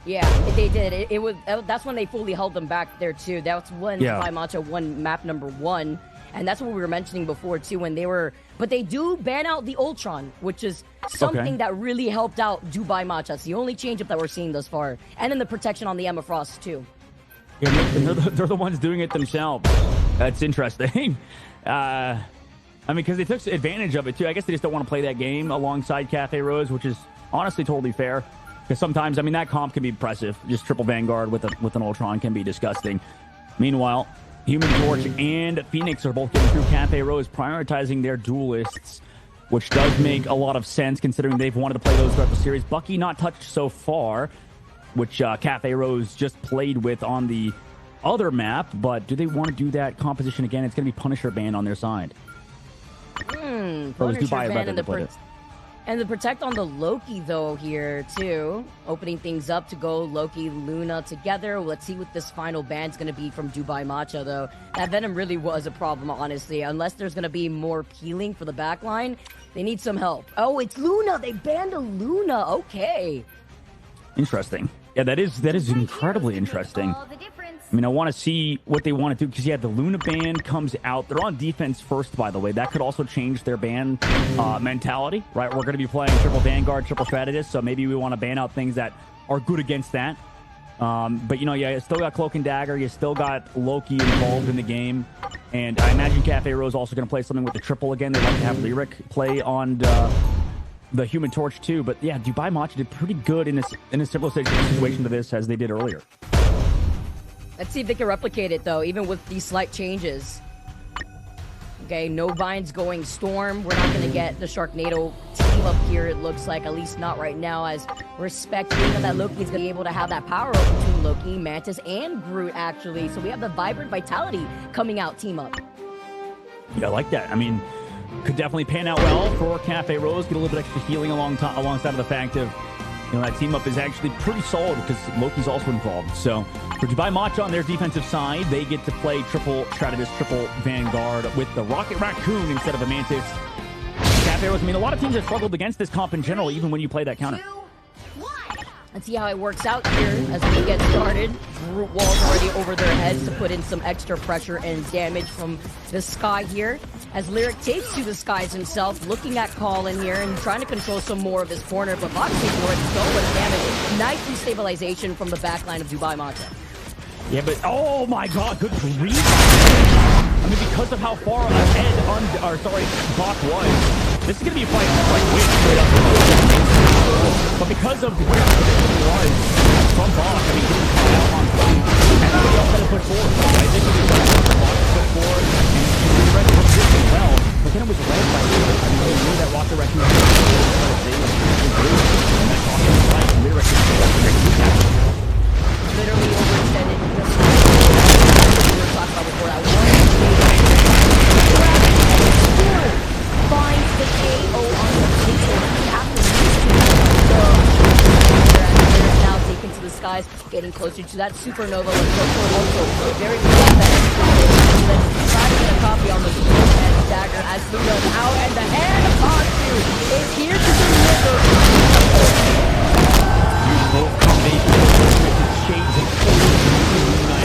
Yeah, they did. It was that's when they fully held them back there too. That's when Dubai Matcha won map number 1, and that's what we were mentioning before too. When they were, but they do ban out the Ultron, which is something that really helped out Dubai Matcha. It's the only change up that we're seeing thus far, and then the protection on the Emma Frost too. Yeah, they're the ones doing it themselves. That's interesting. I mean, because they took advantage of it too. I guess they just don't want to play that game alongside Cafe Rose, which is honestly totally fair. Because sometimes, I mean, that comp can be impressive. Just triple Vanguard with an Ultron can be disgusting. Meanwhile, Human Torch and Phoenix are both getting through Cafe Rose, prioritizing their duelists, which does make a lot of sense considering they've wanted to play those throughout the series. Bucky not touched so far, which Cafe Rose just played with on the other map. But do they want to do that composition again? It's going to be Punisher banned on their side. Punisher banned and the protect on the Loki, though, here, too. Opening things up to go Loki, Luna together. Let's see what this final ban's going to be from Dubai Matcha, though. That Venom really was a problem, honestly. Unless there's going to be more peeling for the backline, they need some help. Oh, it's Luna. They banned a Luna. Okay. Interesting. Yeah, that is incredibly interesting. I mean, I want to see what they want to do because, the Luna ban comes out. They're on defense first, by the way. That could also change their ban mentality, right? We're going to be playing triple Vanguard, triple Strategist, so maybe we want to ban out things that are good against that. But, you still got Cloak and Dagger. You still got Loki involved in the game. And I imagine Cafe Rose also going to play something with the triple again. They like to have Lyric play on the Human Torch, too. But, Dubai Matcha did pretty good in a similar situation to this as they did earlier. Let's see if they can replicate it, though, even with these slight changes. Okay, no Vines going Storm. We're not going to get the Sharknado team up here, it looks like. At least not right now, as we're expecting that Loki is going to be able to have that power up between Loki, Mantis, and Groot, actually. So we have the Vibrant Vitality coming out team up. Yeah, I like that. I mean, could definitely pan out well for Cafe Rose. Get a little bit extra healing alongside of the fact of, that team up is actually pretty solid because Loki's also involved. So for Dubai Matcha on their defensive side, they get to play triple Strategist, triple Vanguard with the Rocket Raccoon instead of a Mantis. Cafe Rose, I mean, a lot of teams have struggled against this comp in general, even when you play that counter. Let's see how it works out here as we get started. Root walls already over their heads to put in some extra pressure and damage from the sky here. As Lyric takes to the skies himself, looking at Colin here and trying to control some more of his corner, but Fox takes more so much damage. Nice destabilization from the backline of Dubai Matcha. Yeah, but oh my god, good grief. I mean, because of how far ahead Bach was, this is going to be a fight like way straight up. But because of where the was from Bach, I mean, getting caught out on time, everybody else had to push forward. I think it was Bach to push forward, and the rest was doing well, but then it was led by Lyric. I mean, they knew that Rocket Raccoon was and that Bach was right. Lyric is literally overextended. We were talking about before that one. Finds the KO on the table after now taken to the skies, getting closer to that supernova. Let's go for Loco. Very good. Let's try to get a copy on the and Dagger as Luna out, and the hand of Hansu is here to deliver. Beautiful combination of shades and colors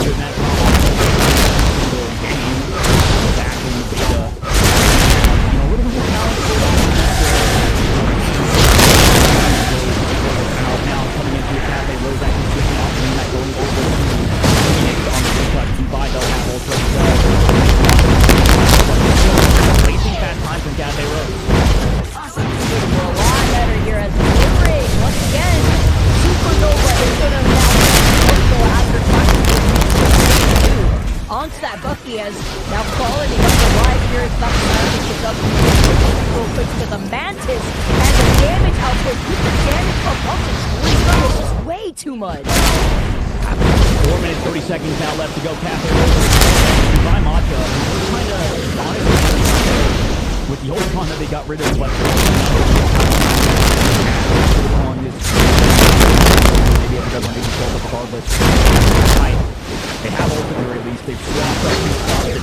in that game. Back in the beta. A little bit more talent. Now coming into a Cafe Rose acquisition, offering that going over to Phoenix on the front. Dubai does have ultra. Racing fast time from Cafe Rose. We're a lot better here as Lyric, once again, Supernova is going to also after trying to onto that Bucky as now quality up the live here. It's not to pick up real quick to the Mantis too much. 4 minutes, 30 seconds now left to go. Cafe by Matcha. We're trying to honestly with the old con that they got rid of. But on this, maybe everyone needs to hold up regardless. They have ult at the very least. They've swapped up two spots.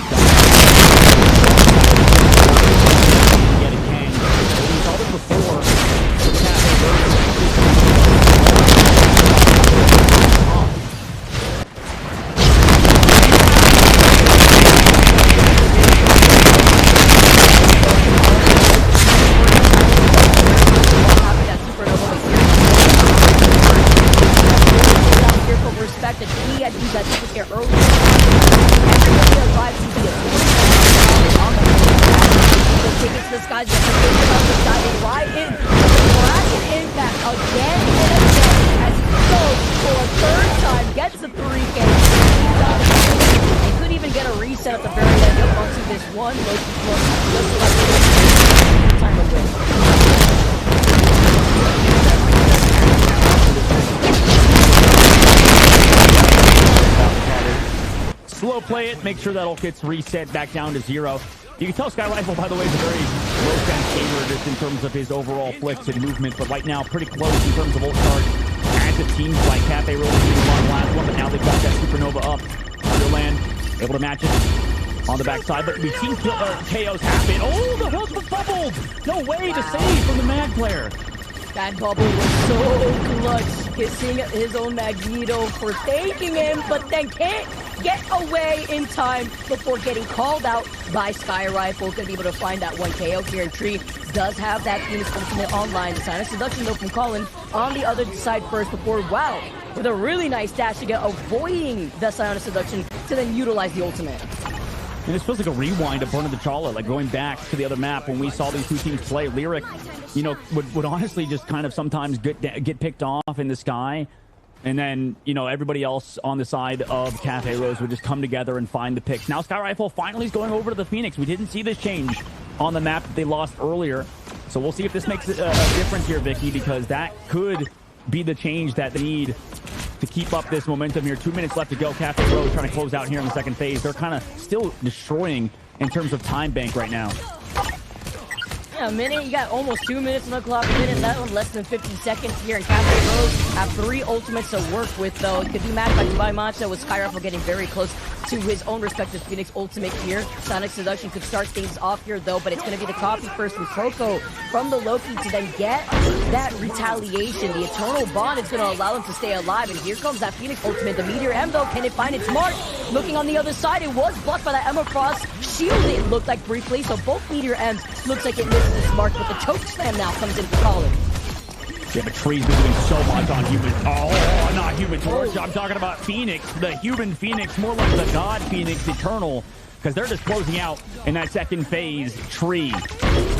Yet again, we saw this before. That he had used that super care earlier. Everybody alive to be a tickets this guy's diving right in. Classic impact again and again as he goes for a third time, gets the 3K. He could even get a reset at the very end onto this one. Just like time of win. Slow play it, make sure that ult gets reset back down to 0. You can tell Sky Rifle, by the way, is a very low-sense gamer just in terms of his overall flicks and movement, but right now pretty close in terms of ult charge. As it seems like Cafe Rose is on the last one, but now they've got that Supernova up. Underland, able to match it on the backside, but we've seen KOs happen. Oh, the hook was bubbled! No way to save from the Mag player. That bubble was so clutch, kissing his own Magneto for taking him, but then can't get away in time before getting called out by Sky Rifle. Gonna be able to find that 1 KO here. And Tree does have that Phoenix ultimate online. The Sonic Seduction though from Colin on the other side first before, wow, with a really nice dash to get avoiding the Sonic Seduction to then utilize the ultimate. And this feels like a rewind of Burn of the Chala, like going back to the other map when we saw these two teams play. Lyric, you know, would honestly just kind of sometimes get picked off in the sky. And then, you know, everybody else on the side of Cafe Rose would just come together and find the picks. Now Sky Rifle finally is going over to the Phoenix. We didn't see this change on the map that they lost earlier. So we'll see if this makes a difference here, Vicky, because that could be the change that they need to keep up this momentum here. 2 minutes left to go. Cafe Rose trying to close out here in the second phase. They're kind of still destroying in terms of time bank right now. Yeah, a minute. You got almost 2 minutes on the clock. A minute, that one less than 50 seconds here. And Cafe Rose have 3 ultimates to work with, though. It could be matched by Dubai Matcha with Sky Rifle getting very close to his own respective Phoenix ultimate here. Sonic Seduction could start things off here, though, but it's going to be the copy first from Coco from the Loki to then get that retaliation. The Eternal Bond is going to allow him to stay alive, and here comes that Phoenix ultimate. The Meteor M, though, can it find its mark? Looking on the other side, it was blocked by that Emma Frost shield, it looked like briefly, so both Meteor M's looks like it misses its mark, but the choke slam now comes in for Colin. Yeah, but Tree's been doing so much on Human. Oh, not Human Torch. I'm talking about Phoenix, the Human Phoenix, more like the God Phoenix Eternal, because they're just closing out in that second phase. Tree,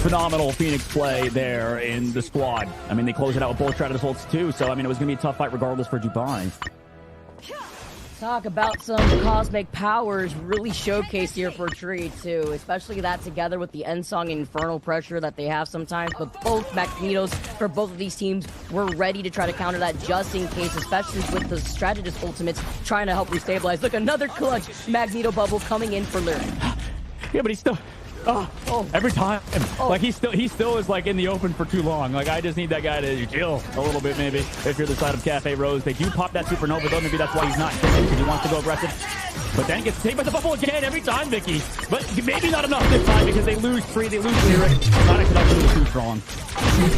phenomenal Phoenix play there in the squad. I mean, they close it out with both Stratus ults too, so I mean, it was going to be a tough fight regardless for Dubai. Talk about some cosmic powers really showcased here for Tree too, especially that together with the end song and Infernal Pressure that they have sometimes. But both Magnetos for both of these teams were ready to try to counter that just in case, especially with the Strategist ultimates trying to help restabilize. Look, another clutch Magneto bubble coming in for Lyric. Yeah, but he's still... every time. Like, he still is, like, in the open for too long. Like, I just need that guy to chill a little bit, maybe, if you're the side of Cafe Rose. They do pop that Supernova, though. Maybe that's why he's not killing, because he wants to go aggressive. But then gets taken by the bubble again every time, Vicky. But maybe not enough this time, because they lose Tree, they lose Lyric. Sonic Seduction is too strong.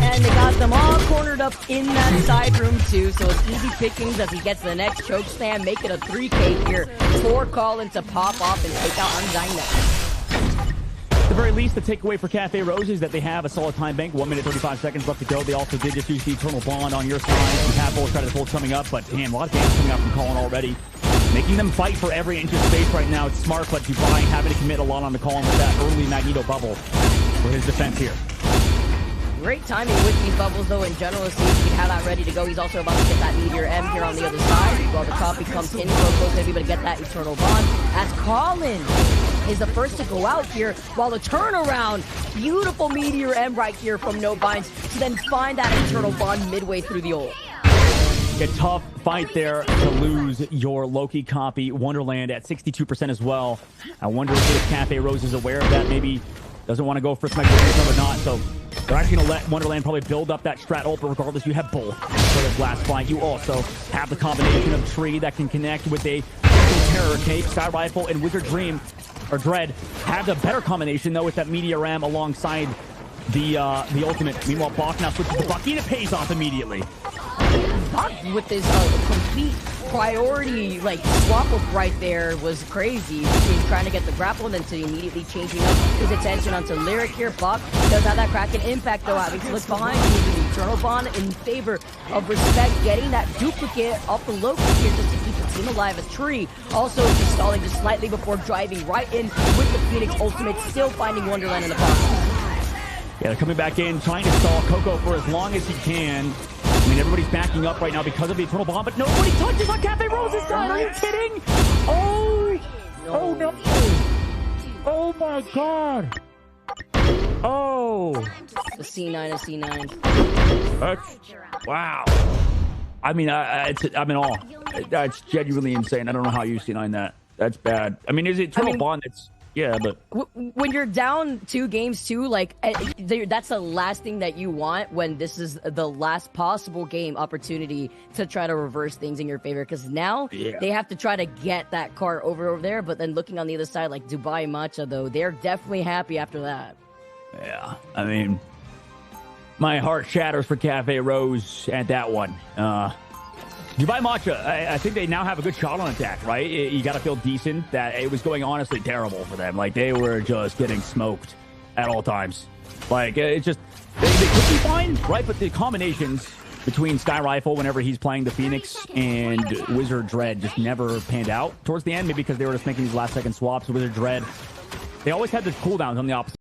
And they got them all cornered up in that side room, too. So it's easy pickings as he gets the next choke slam. Make it a 3K here for Colin to pop off and take out Undying next. At the very least, the takeaway for Cafe Rose is that they have a solid time bank. 1 minute, 35 seconds left to go. They also did just use the Eternal Bond on your side. You have both trying to pull coming up, but damn, a lot of damage coming out from Colin already. Making them fight for every inch of space right now. It's smart, but Dubai having to commit a lot on the Colin with that early Magneto bubble for his defense here. Great timing with these bubbles, though, in general. See if he can have that ready to go. He's also about to get that Meteor M here on the other side. While the copy comes in, Coco's going to be able to get that Eternal Bond. As Colin is the first to go out here, while the turnaround, beautiful Meteor M right here from No Binds to then find that Eternal Bond midway through the ult. A tough fight there to lose your Loki copy, Wonderland, at 62% as well. I wonder if Cafe Rose is aware of that. Maybe doesn't want to go for speculation or not. So they're actually going to let Wonderland probably build up that strat ult, but regardless, you have both for this last fight. You also have the combination of Tree that can connect with a Terror Cape, Sky Rifle, and Wizard Dream, or Dread, have the better combination, though, with that Meteor Ram alongside the ultimate. Meanwhile, Bach now switches to Bucky, and it pays off immediately. Bach with this complete priority, like, swap up right there was crazy. Between trying to get the grapple and then to immediately changing up his attention onto Lyric here. Bach does have that Kraken impact, though, having to look behind, using the Eternal Bond in favor of Respect, getting that duplicate off the Loki here just to keep the team alive. As Tree also just stalling just slightly before driving right in with the Phoenix ultimate, still finding Wonderland in the box. Yeah, they're coming back in, trying to stall Coco for as long as he can. I mean, everybody's backing up right now because of the Eternal Bomb, but nobody touches on Cafe Rose's side. Are you kidding? Oh! Oh, no. Oh, my God. Oh. A C9, a C9. That's, wow. I mean, I'm in awe. That's genuinely insane. I don't know how you C9 that. That's bad. I mean, is it Eternal Bond that's... Yeah, but when you're down 2 games too, like that's the last thing that you want when this is the last possible game opportunity to try to reverse things in your favor. Because now they have to try to get that car over there. But then looking on the other side, like Dubai Matcha, though, they're definitely happy after that. Yeah, I mean, my heart shatters for Cafe Rose at that one. Dubai Matcha, I think they now have a good shot on attack, right? You got to feel decent that it was going honestly terrible for them. Like, they were just getting smoked at all times. Like, it's just, they could be fine, right? But the combinations between Sky Rifle whenever he's playing the Phoenix and Wizard Dread just never panned out towards the end. Maybe because they were just making these last-second swaps. Wizard Dread, they always had the cooldowns on the opposite.